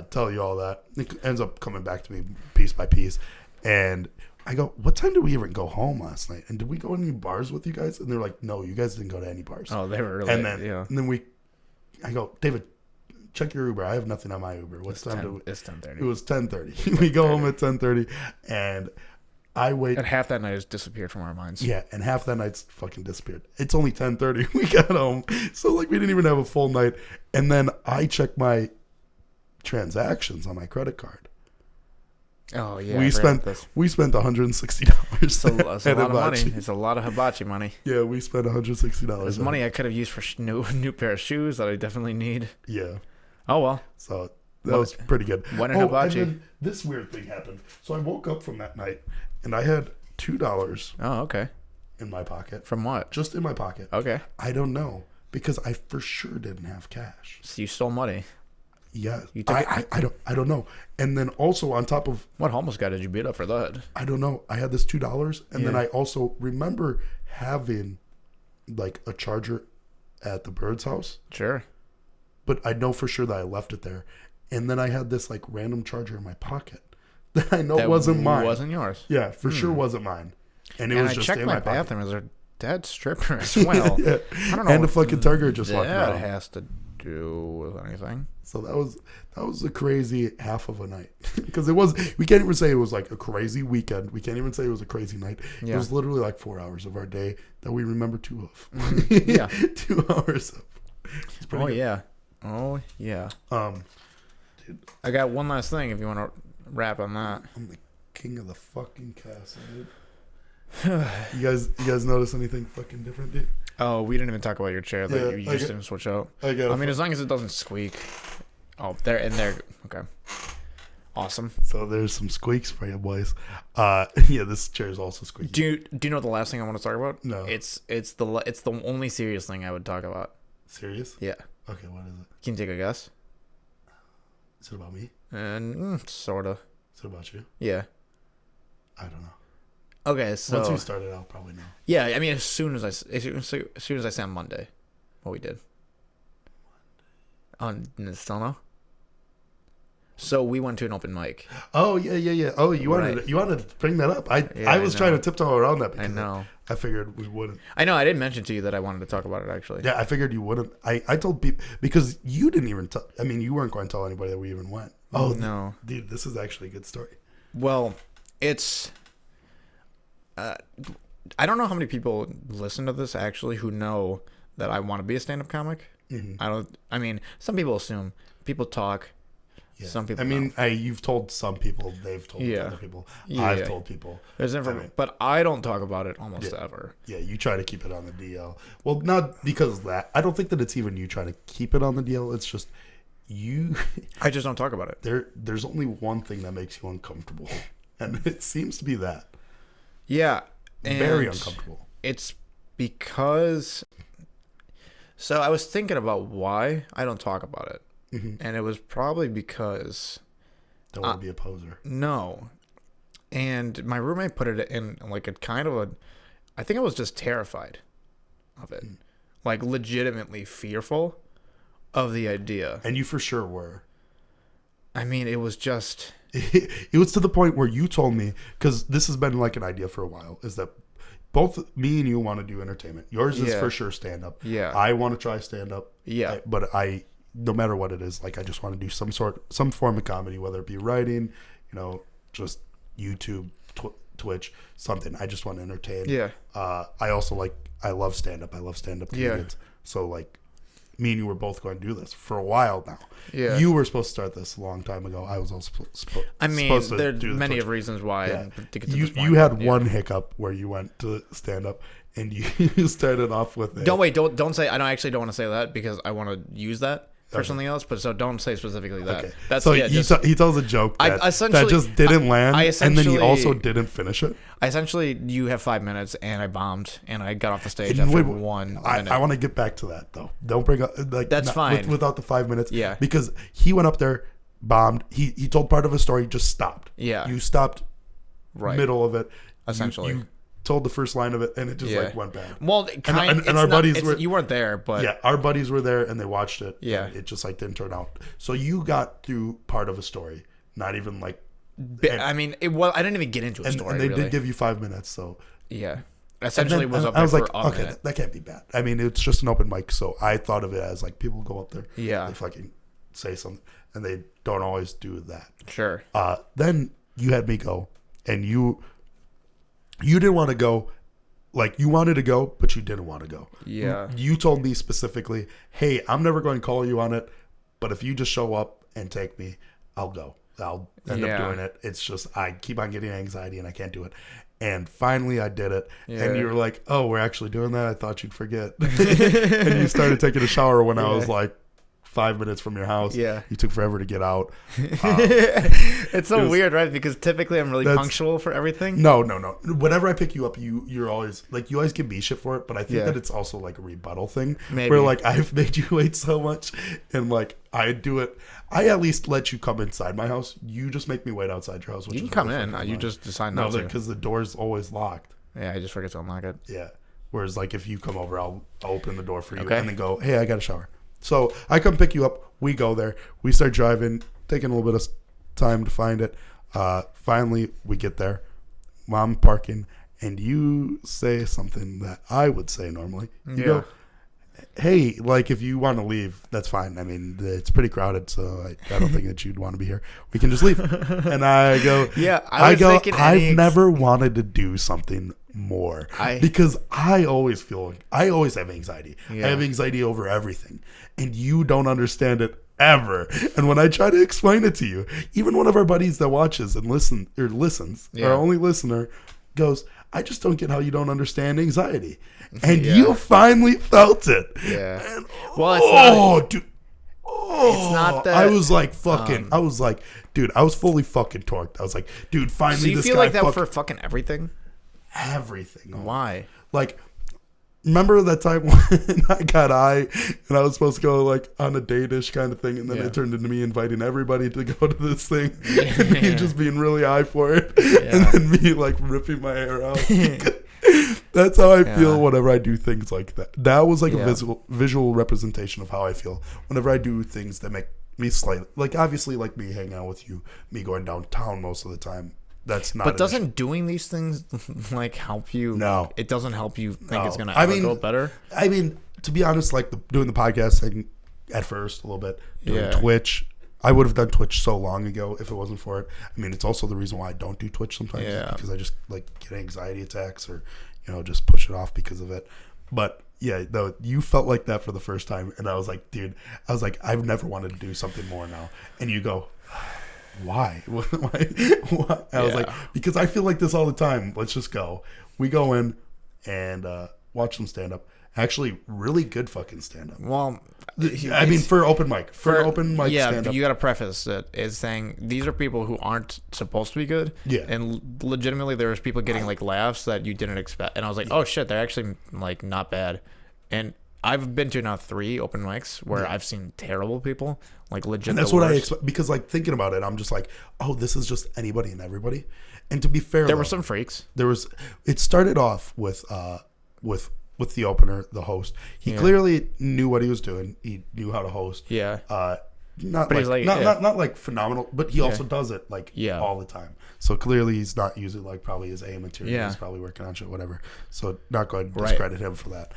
tell you all that. It ends up coming back to me piece by piece. And I go, what time did we even go home last night? And did we go to any bars with you guys? And they're like, no, you guys didn't go to any bars. Oh, they were really, and then I go, David, check your Uber. I have nothing on my Uber. What's time do we? It's 10:30. It was 10:30. We go home at 10:30, and I wait. And half that night has disappeared from our minds. Yeah, and half that night's fucking disappeared. It's only 10:30. We got home, so like we didn't even have a full night. And then I checked my transactions on my credit card. Oh yeah, we spent $160. It's a lot of money. It's a lot of hibachi money. Yeah, we spent $160. It's money I could have used for new pair of shoes that I definitely need. Yeah. Oh well. So that was pretty good. When in hibachi. And then this weird thing happened. So I woke up from that night, and I had $2 Oh, okay. in my pocket. From what? Just in my pocket. Okay. I don't know, because I for sure didn't have cash. So you stole money. Yeah, You took I don't know. And then also on top of, What homeless guy did you beat up for that? I don't know, I had this $2, and then Yeah. I also remember having like a charger at the bird's house, Sure. but I know for sure that I left it there. And then I had this like random charger in my pocket that I know That wasn't mine. Wasn't yours. Yeah, for sure wasn't mine. And it And was I just checked in my my pocket. bathroom. Is there dead stripper as well? Yeah. I don't know. And the what fucking tiger just walked that around. has to do with anything. So that was a crazy half of a night, because we can't even say it was like a crazy weekend. We can't even say it was a crazy night. Yeah. It was literally like 4 hours of our day that we remember 2 of. Yeah. 2 hours of. It's pretty Oh good. yeah. Oh yeah. Dude, I got one last thing. If you want to wrap on that. I'm the king of the fucking castle, dude. You guys notice anything fucking different, dude? Oh, we didn't even talk about your chair that Yeah, you I just get- didn't switch out. I got. I mean, as long as it doesn't squeak. Oh, there and there. Okay. Awesome. So there's some squeaks for you boys. Yeah, this chair is also squeaky. Do you know the last thing I want to talk about? No. It's the only serious thing I would talk about. Serious? Yeah. Okay, what is it? Can you take a guess? Is it about me? And sorta. Is it about you? Yeah. I don't know. Okay, so Once we started, I'll probably know. yeah, I mean, as soon as I say on Monday, what we did. On still no. So we went to an open mic. Oh yeah. Oh, you wanted to bring that up. I was trying to tiptoe around that because I know. I figured we wouldn't. I know. I didn't mention to you that I wanted to talk about it actually. Yeah, I figured you wouldn't. I told people because you didn't even tell. I mean, you weren't going to tell anybody that we even went. Oh no, dude, this is actually a good story. Well, it's. I don't know how many people listen to this actually who know that I want to be a stand-up comic. Mm-hmm. I mean, some people assume. People talk. Yeah. Some people. I mean, you've told some people. They've told other people. I've told people. There's but I don't talk about it almost ever. Yeah, you try to keep it on the DL. Well, not because of that. I don't think that it's even you trying to keep it on the DL. It's just you. I just don't talk about it. There's only one thing that makes you uncomfortable, and it seems to be that. Yeah. Very uncomfortable. It's because. So I was thinking about why I don't talk about it. Mm-hmm. And it was probably because. Don't want to be a poser. No. And my roommate put it in like a kind of a. I think I was just terrified of it. Like legitimately fearful of the idea. And you for sure were. I mean, it was just. It was to the point where you told me, because this has been like an idea for a while, is that both me and you want to do entertainment. Yours is for sure stand up. Yeah. I want to try stand up. Yeah. But no matter what it is, like I just want to do some form of comedy, whether it be writing, just YouTube, Twitch, something. I just want to entertain. Yeah. I also I love stand up. I love stand up comedians. So like, me and you were both going to do this for a while now. Yeah. You were supposed to start this a long time ago. I was also supposed to there's do the many Twitch. of reasons why. Yeah. To get to this point. You had one hiccup where you went to stand up and you started off with Don't say. I don't want to say that because I want to use that for something else. But so don't say specifically that. Okay. That's so he he tells a joke that just didn't land, I and then he essentially- also didn't finish it. Essentially, you have 5 minutes, and I bombed, and I got off the stage after 1 minute. I want to get back to that though. Don't bring up That's fine. without the 5 minutes. Yeah. Because he went up there, bombed. He told part of his story, just stopped. Yeah. You stopped Right. middle of it. Essentially. You told the first line of it, and it just Yeah. like went bad. Well, And our buddies were, you weren't there, but yeah, our buddies were there and they watched it. Yeah. And it just like didn't turn out. So you got through part of a story, not even like. I mean, I didn't even get into a story. And they really. did give you 5 minutes, so. Yeah. Essentially, And was then up I there was for like, a okay, minute. that can't be bad. I mean, it's just an open mic, so I thought of it as like people go up there, Yeah. they fucking say something, and they don't always do that. Sure. Then you had me go, and you didn't want to go, like you wanted to go, but you didn't want to go. Yeah. You told me specifically, hey, I'm never going to call you on it, but if you just show up and take me, I'll go. I'll end up doing it. It's just I keep on getting anxiety and I can't do it. And finally I did it. Yeah. And you were like, oh, we're actually doing that? I thought you'd forget. And you started taking a shower when I was like 5 minutes from your house. Yeah. You took forever to get out. It's so weird, right? Because typically I'm really punctual for everything. No. Whenever I pick you up, you're always like, you always give me shit for it, but I think that it's also like a rebuttal thing. Maybe. Where like I've made you wait so much, and like I do it. I at least let you come inside my house. You just make me wait outside your house. Which You can is come really in. fucking You annoying. just decide not to. because the door's always locked. Yeah, I just forget to unlock it. Yeah. Whereas like if you come over, I'll open the door for you Okay. and then go, hey, I got a shower. So I come pick you up. We go there. We start driving, taking a little bit of time to find it. Finally, we get there. I'm parking, and you say something that I would say normally. You go, hey, like if you want to leave, that's fine. I mean, it's pretty crowded, so I don't think that you'd want to be here. We can just leave. And I go, Yeah, I go, thinking I've never wanted to do something more because I always have anxiety. Yeah. I have anxiety over everything, and you don't understand it ever. And when I try to explain it to you, even one of our buddies that watches and listens, our only listener, goes, I just don't get how you don't understand anxiety. And you finally felt it. Yeah. And, Well, it's not, dude. it's not that. I was like fucking. I was like, dude. I was fully fucking torqued. I was like, dude. Finally, So you this feel guy like that fuck- for fucking everything? everything. Why? Like, remember that time when I got high and I was supposed to go like on a date-ish kind of thing, and then it turned into me inviting everybody to go to this thing, and me just being really high for it, and then me like ripping my hair out. That's how I feel whenever I do things like that. That was like a visual representation of how I feel whenever I do things that make me slightly, like obviously like me hanging out with you, me going downtown most of the time. That's not. But doesn't doing these things like help you? No, it doesn't help you think it's gonna go better. I mean, to be honest, like doing the podcast thing at first a little bit, doing Twitch. I would have done Twitch so long ago if it wasn't for it. I mean, it's also the reason why I don't do Twitch sometimes because I just like get anxiety attacks or just push it off because of it. But yeah, though you felt like that for the first time, and I was like, dude, I've never wanted to do something more now. And you go, why? Why? I was like, because I feel like this all the time. Let's just go. We go in and watch some stand up. Actually, really good fucking stand up. Well, I mean, for open mic, stand up. You got to preface it is saying these are people who aren't supposed to be good. Yeah, and legitimately, there was people getting like laughs that you didn't expect, and I was like, oh shit, they're actually like not bad. And I've been to now 3 open mics where I've seen terrible people, like legit. And that's what I expect, because like thinking about it, I'm just like, oh, this is just anybody and everybody. And to be fair, there were some freaks. It started off with the opener, the host. He clearly knew what he was doing. He knew how to host. Yeah. Not like phenomenal, but he also does it like all the time. So clearly he's not using like probably his A material. Yeah. He's probably working on shit, whatever. So not going to discredit him for that.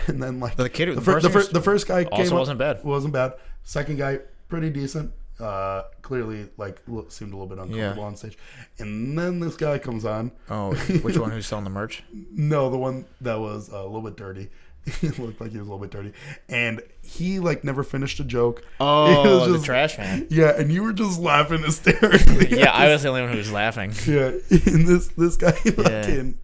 And then like the first guy also wasn't bad. Second guy, pretty decent. Clearly like seemed a little bit uncomfortable on stage. And then this guy comes on. Oh, which one? Who's selling the merch? No, the one that was a little bit dirty. He looked like he was a little bit dirty, and he like never finished a joke. Oh, it was just, the trash man. Yeah, and you were just laughing hysterically. Yeah, I was the only one who was laughing. Yeah, and this guy fucking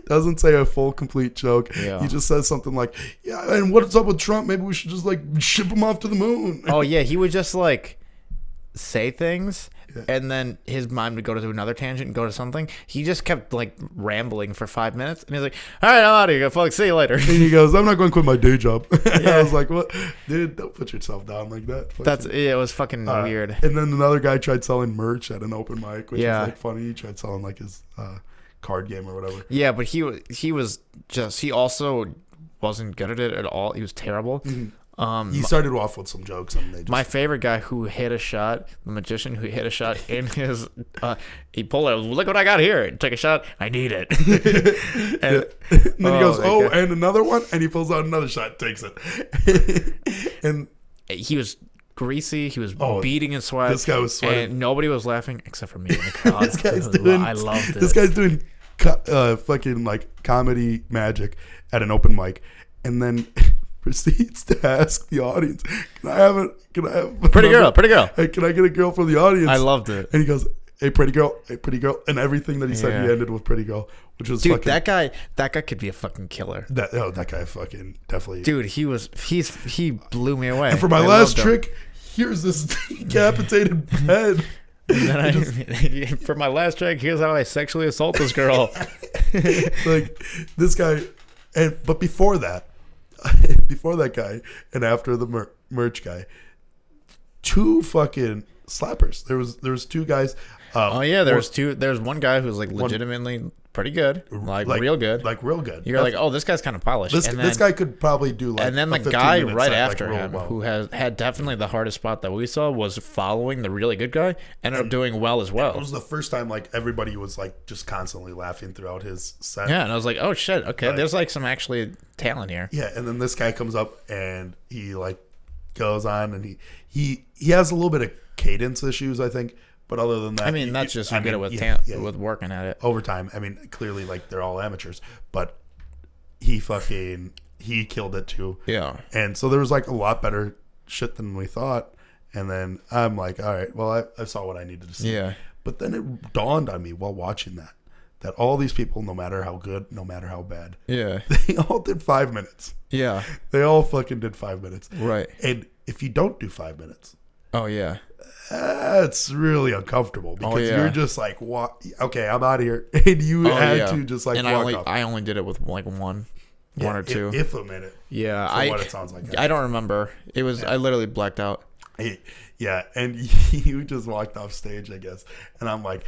doesn't say a full complete joke. Yeah. He just says something like, "Yeah, and what's up with Trump? Maybe we should just like ship him off to the moon." Oh yeah, he would just like say things. And then his mind would go to another tangent and go to something. He just kept like rambling for 5 minutes, and he's like, "All right, I'm out of here, folks. See you later." And he goes, "I'm not going to quit my day job." I was like, "What, dude? Don't put yourself down like that." It was fucking weird. And then another guy tried selling merch at an open mic, which was like funny. He tried selling like his card game or whatever. Yeah, but he also wasn't good at it at all. He was terrible. He started off with some jokes, and they just, my favorite guy who hit a shot, the magician who hit a shot in his, he pulled it. Look what I got here. Take a shot. I need it. and then he goes, and another one, and he pulls out another shot, takes it, and he was greasy. He was beating in sweat. This guy was sweating, and nobody was laughing except for me in the crowd. I loved it. This guy's doing fucking like comedy magic at an open mic, and then proceeds to ask the audience, Can I have a pretty girl? Hey, can I get a girl from the audience? I loved it. And he goes, hey, pretty girl, and everything that he said, he ended with pretty girl, which was dude. Fucking, that guy could be a fucking killer. That guy fucking definitely. Dude, he blew me away. And for my last trick, here's this decapitated head. And then for my last trick, here's how I sexually assault this girl. Like this guy, but before that guy, and after the merch guy, two fucking slappers. There was two guys. There's one guy who's like legitimately pretty good, like real good. You're like, oh, this guy's kind of polished. This guy could probably do like. And then the guy right after him, who had definitely the hardest spot that we saw, was following the really good guy, ended up doing well as well. It was the first time like everybody was like just constantly laughing throughout his set. Yeah, and I was like, oh shit, okay, there's like some actually talent here. Yeah, and then this guy comes up and he like goes on and he has a little bit of cadence issues, I think. But other than that, I mean, that's just you get it with working at it over time. I mean, clearly, like they're all amateurs, but he killed it too. Yeah. And so there was like a lot better shit than we thought. And then I'm like, all right, well, I saw what I needed to see. Yeah. But then it dawned on me while watching that all these people, no matter how good, no matter how bad, they all did 5 minutes. Yeah. They all fucking did 5 minutes. Right. And if you don't do 5 minutes, oh yeah, it's really uncomfortable because you're just like, what? Okay, I'm out of here, and you had to just like and walk off. I only did it with like one or two, if a minute. Yeah, what it sounds like. I don't remember. It was I literally blacked out. Yeah, and you just walked off stage, I guess, and I'm like.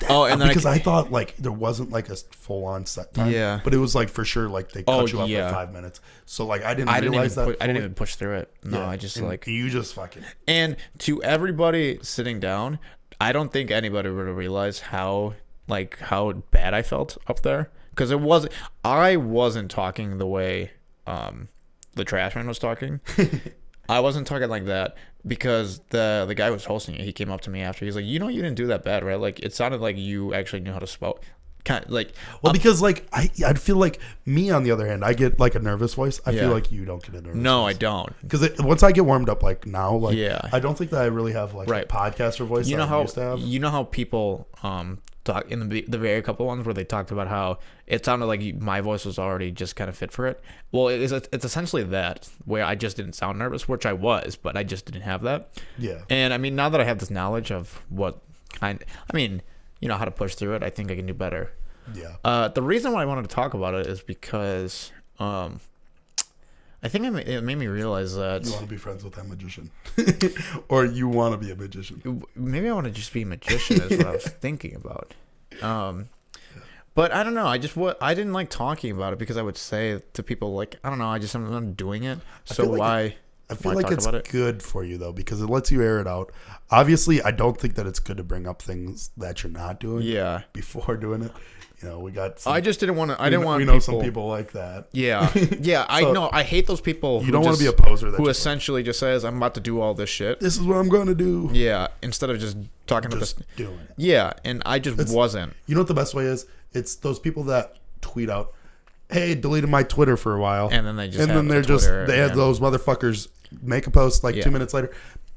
And then because I thought like there wasn't like a full on set time, but it was like for sure like they cut you off at 5 minutes. So like I didn't realize that. I didn't even push through it. No, I just like you just fucking. And to everybody sitting down, I don't think anybody would realize how bad I felt up there, because I wasn't talking the way the trash man was talking. I wasn't talking like that because the guy who was hosting it, he came up to me after. He's like, you didn't do that bad, right? Like, it sounded like you actually knew how to spell. Kind of like, because like I feel like me on the other hand, I get like a nervous voice. I feel like you don't get a nervous. No, voice. I don't. Because once I get warmed up, like now, like I don't think that I really have like a podcaster voice. You know how people talk in the very couple ones where they talked about how it sounded like my voice was already just kind of fit for it. Well, it's essentially that, where I just didn't sound nervous, which I was, but I just didn't have that. Yeah. And I mean, now that I have this knowledge of how to push through it, I think I can do better. Yeah. The reason why I wanted to talk about it is because I think it made me realize that you want to be friends with that magician, or you want to be a magician. Maybe I want to just be a magician is what I was thinking about. But I don't know. I didn't like talking about it because I would say to people like, I don't know, I'm not doing it. So why? I feel like it's good for you though, because it lets you air it out. Obviously, I don't think that it's good to bring up things that you're not doing. Yeah. Before doing it. We got. I just didn't want to. I didn't want. We know some people like that. Yeah, yeah. I know. I hate those people. You don't want to be a poser. Who essentially just says, "I'm about to do all this shit. This is what I'm going to do." Yeah. Instead of just talking about this. Doing it. Yeah, and I just wasn't. You know what the best way is? It's those people that tweet out, "Hey, deleted my Twitter for a while," and then they just. And then they have those motherfuckers make a post like 2 minutes later.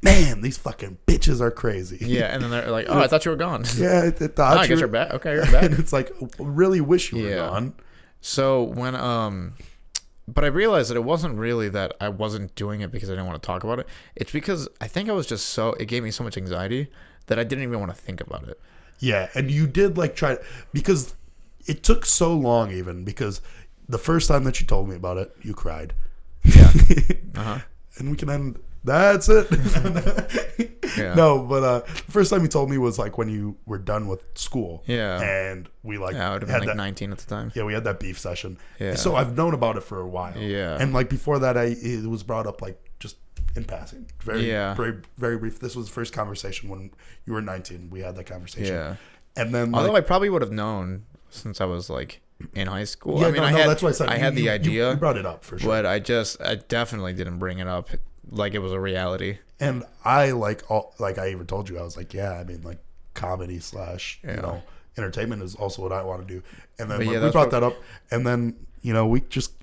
Man, these fucking bitches are crazy. Yeah, and then they're like, "Oh, I thought you were gone." Yeah, I guess you're back. Okay, you're back. And it's like, really wish you were gone. So when but I realized that it wasn't really that I wasn't doing it because I didn't want to talk about it. It's because I think I was just it gave me so much anxiety that I didn't even want to think about it. Yeah, and you did like try, because it took so long, even because the first time that you told me about it, you cried. Yeah. And we can end That's it. Yeah. No, but the first time you told me was like when you were done with school. Yeah. And we like I would have had been like that, 19 at the time. yeah, we had that beef session. Yeah. So I've known about it for a while. Yeah. And like before that, it was brought up like just in passing, very, very, very brief. This was the first conversation when you were 19. We had that conversation. Yeah. And then, although I probably would have known since I was like in high school. Yeah, I mean, that's what I said. I had the idea. You brought it up for sure. But I definitely didn't bring it up like it was a reality. And I I even told you, I was like, yeah, I mean, like comedy / you know, entertainment is also what I want to do. And then we brought that up, and then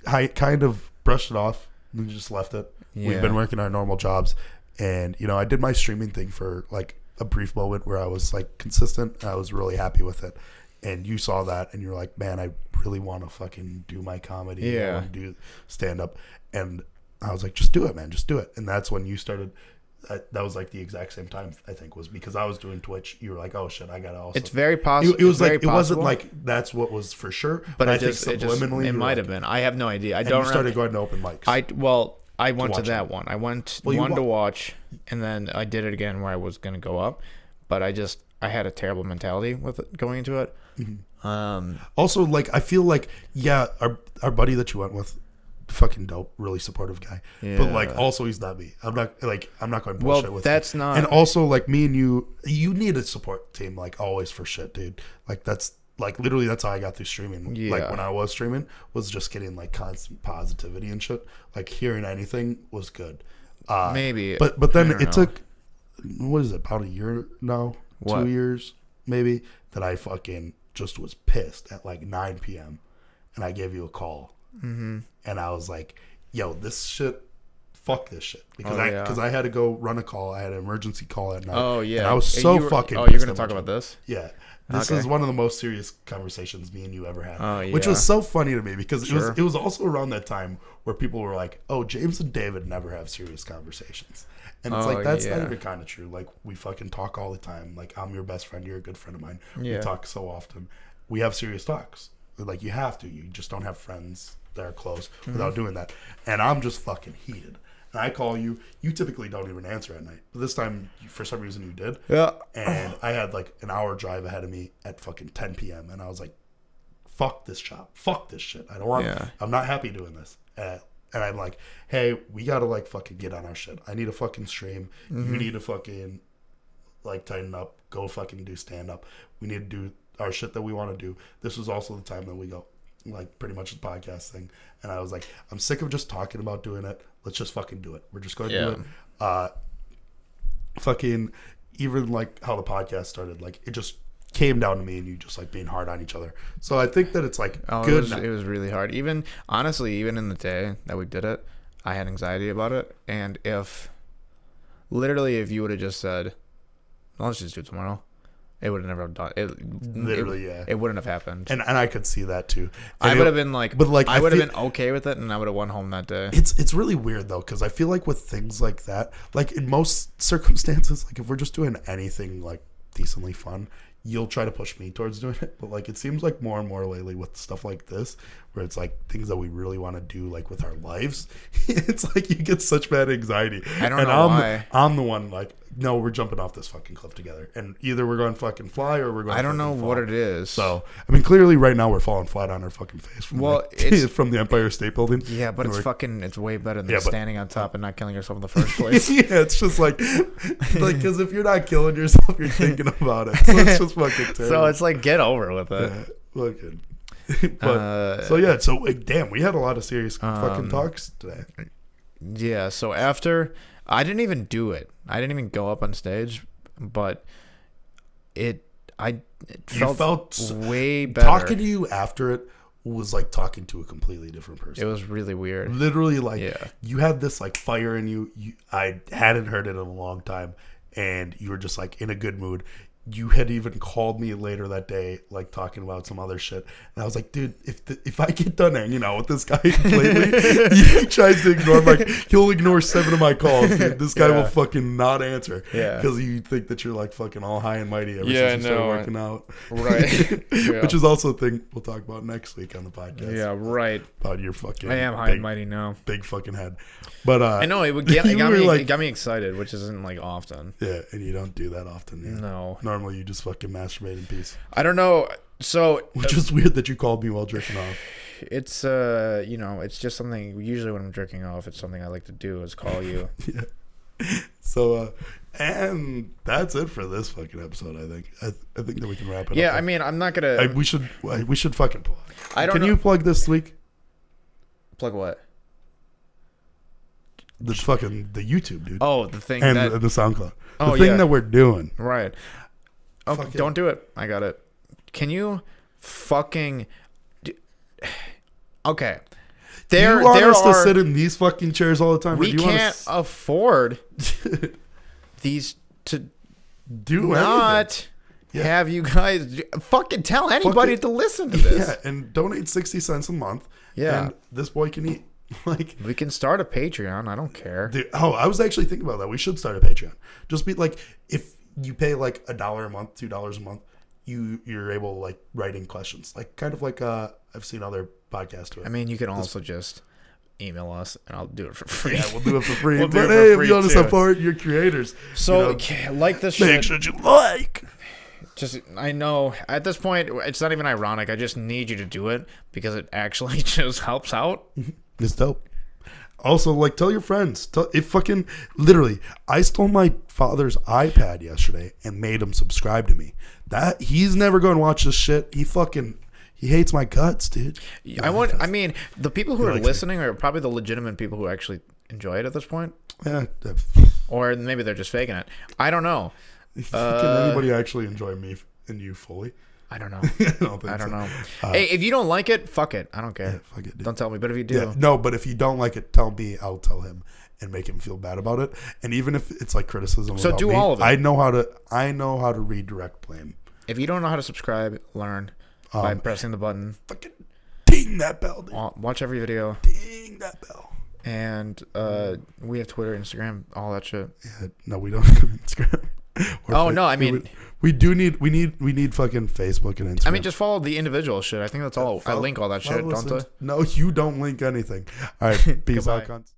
I kind of brushed it off and just left it. Yeah. We've been working our normal jobs, and I did my streaming thing for like a brief moment where I was like consistent. I was really happy with it, and you saw that, and you're like, man, I really want to fucking do my comedy. Yeah, I want to do stand up, and I was like, just do it, man, just do it. And that's when you started. That was like the exact same time, I think, was because I was doing Twitch. You were like, oh shit, I gotta also. It's very possible. It was like, it wasn't like that's what was for sure, but I think subliminally it might have been. I have no idea. I don't. You started going to open mics. I went to that one. I went one to watch, and then I did it again where I was gonna go up, but I had a terrible mentality with it, going into it. Mm-hmm. Also, like I feel like our buddy that you went with. Fucking dope, really supportive guy. Yeah. But like also he's not me. I'm not going bullshit with that's him. not. And also like me and you need a support team like always for shit, dude. Like that's like literally that's how I got through streaming. Yeah. Like when I was streaming was just getting like constant positivity and shit. Like hearing anything was good. Maybe. But then it took what is it, about a year now? What? 2 years maybe that I fucking just was pissed at like 9 p.m. and I gave you a call. Mm-hmm. And I was like, yo, this shit, fuck this shit. Because I had to go run a call. I had an emergency call at night. Oh, yeah. And I was so fucking pissed. Oh, you're going to talk about this? Yeah. This is one of the most serious conversations me and you ever had. Oh, yeah. Which was so funny to me because it was also around that time where people were like, oh, James and David never have serious conversations. And it's like, that's not even kind of true. Like, we fucking talk all the time. Like, I'm your best friend. You're a good friend of mine. Yeah. We talk so often. We have serious talks. Like, you have to. You just don't have friends that are close without doing that. And I'm just fucking heated. And I call you. You typically don't even answer at night. But this time, for some reason, you did. Yeah. And I had like an hour drive ahead of me at fucking 10 p.m. And I was like, fuck this job. Fuck this shit. I don't want I'm not happy doing this. And I'm like, hey, we got to like fucking get on our shit. I need a fucking stream. Mm-hmm. You need to fucking like tighten up. Go fucking do stand up. We need to do our shit that we want to do. This was also the time that we go, like pretty much the podcast thing. And I was like, I'm sick of just talking about doing it. Let's just fucking do it. We're just going to do it. Fucking even like how the podcast started, like it just came down to me and you just like being hard on each other. So I think that it's like good. It was really hard. Even honestly, even in the day that we did it, I had anxiety about it. And if you would have just said, well, let's just do it tomorrow, it would have never done it. Literally, it wouldn't have happened. And I could see that too. And I would have been like, but like I would have been okay with it, and I would have went home that day. It's really weird though, because I feel like with things like that, like in most circumstances, like if we're just doing anything like decently fun, you'll try to push me towards doing it. But like it seems like more and more lately with stuff like this, where it's like things that we really want to do, like with our lives, it's like you get such bad anxiety. I don't know why. I'm the one like, no, we're jumping off this fucking cliff together, and either we're going to fucking fly or we're going. I don't know what it is. So I mean, clearly right now we're falling flat on our fucking face. From it's from the Empire State Building. Yeah, but it's way better than standing on top and not killing yourself in the first place. Yeah, it's just like because if you're not killing yourself, you're thinking about it. So it's just fucking terrible. So it's like get over with it. Yeah, fucking. But so damn, we had a lot of serious fucking talks today. Yeah, so after I didn't even do it. I didn't even go up on stage, but it felt way better. Talking to you after it was like talking to a completely different person. It was really weird. Literally, like you had this like fire in you. I hadn't heard it in a long time, and you were just like in a good mood. you had even called me later that day, like talking about some other shit, and I was like, dude, if I get done hanging out with this guy lately, he tries to ignore, like, he'll ignore 7 of my calls. Dude. This guy will fucking not answer, because you think that you're like fucking all high and mighty ever since you started working out, right? Which is also a thing we'll talk about next week on the podcast. Yeah, right. About your fucking, I am high and mighty now, big fucking head. But I know it got me excited, which isn't like often. Yeah, and you don't do that often. Yeah. No. Normally you just fucking masturbate in peace. I don't know. So which is weird that you called me while jerking off. It's it's just something. Usually when I'm jerking off, it's something I like to do is call you. Yeah. So and that's it for this fucking episode. I think. I think that we can wrap it up. Yeah, I mean, I'm not gonna. We should fucking plug. Can you plug this week? Plug what? The fucking the YouTube, dude. Oh, the thing and that the SoundCloud. Oh, the thing that we're doing. Right. Oh, don't do it. I got it. Can you fucking? Okay. Do you want us to sit in these fucking chairs all the time? We can't afford these to do not have you guys fucking tell anybody to listen to this. Yeah, and donate 60 cents a month. Yeah, and this boy can eat. Like, we can start a Patreon. I don't care. Dude, I was actually thinking about that. We should start a Patreon. Just be like, if you pay like $1 a month, $2 a month, you're able to like write in questions, like kind of like I've seen other podcasts do it. I mean, you can also just email us and I'll do it for free. Yeah, we'll do it for free. But hey, if you want to support your creators, so like this, make sure you like. Just, I know at this point it's not even ironic. I just need you to do it because it actually just helps out. It's dope. Also, like, tell your friends. It fucking literally. I stole my father's iPad yesterday and made him subscribe to me. That he's never going to watch this shit. He hates my guts, dude. I mean, the people who are listening are probably the legitimate people who actually enjoy it at this point. Yeah. Or maybe they're just faking it. I don't know. Can anybody actually enjoy me and you fully? I don't know. I don't know. Hey, if you don't like it, fuck it. I don't care. Yeah, fuck it, dude. Don't tell me. But if you do, no. But if you don't like it, tell me. I'll tell him and make him feel bad about it. And even if it's like criticism, so about do me, all of it. I know how to redirect blame. If you don't know how to subscribe, learn by pressing the button. Fucking ding that bell, dude. Watch every video. Ding that bell. And we have Twitter, Instagram, all that shit. Yeah, no, we don't have Instagram. No, I mean, we need fucking Facebook and Instagram. I mean, just follow the individual shit. I think that's all. I link all that shit, don't I? No, you don't link anything. All right, peace out, cunts.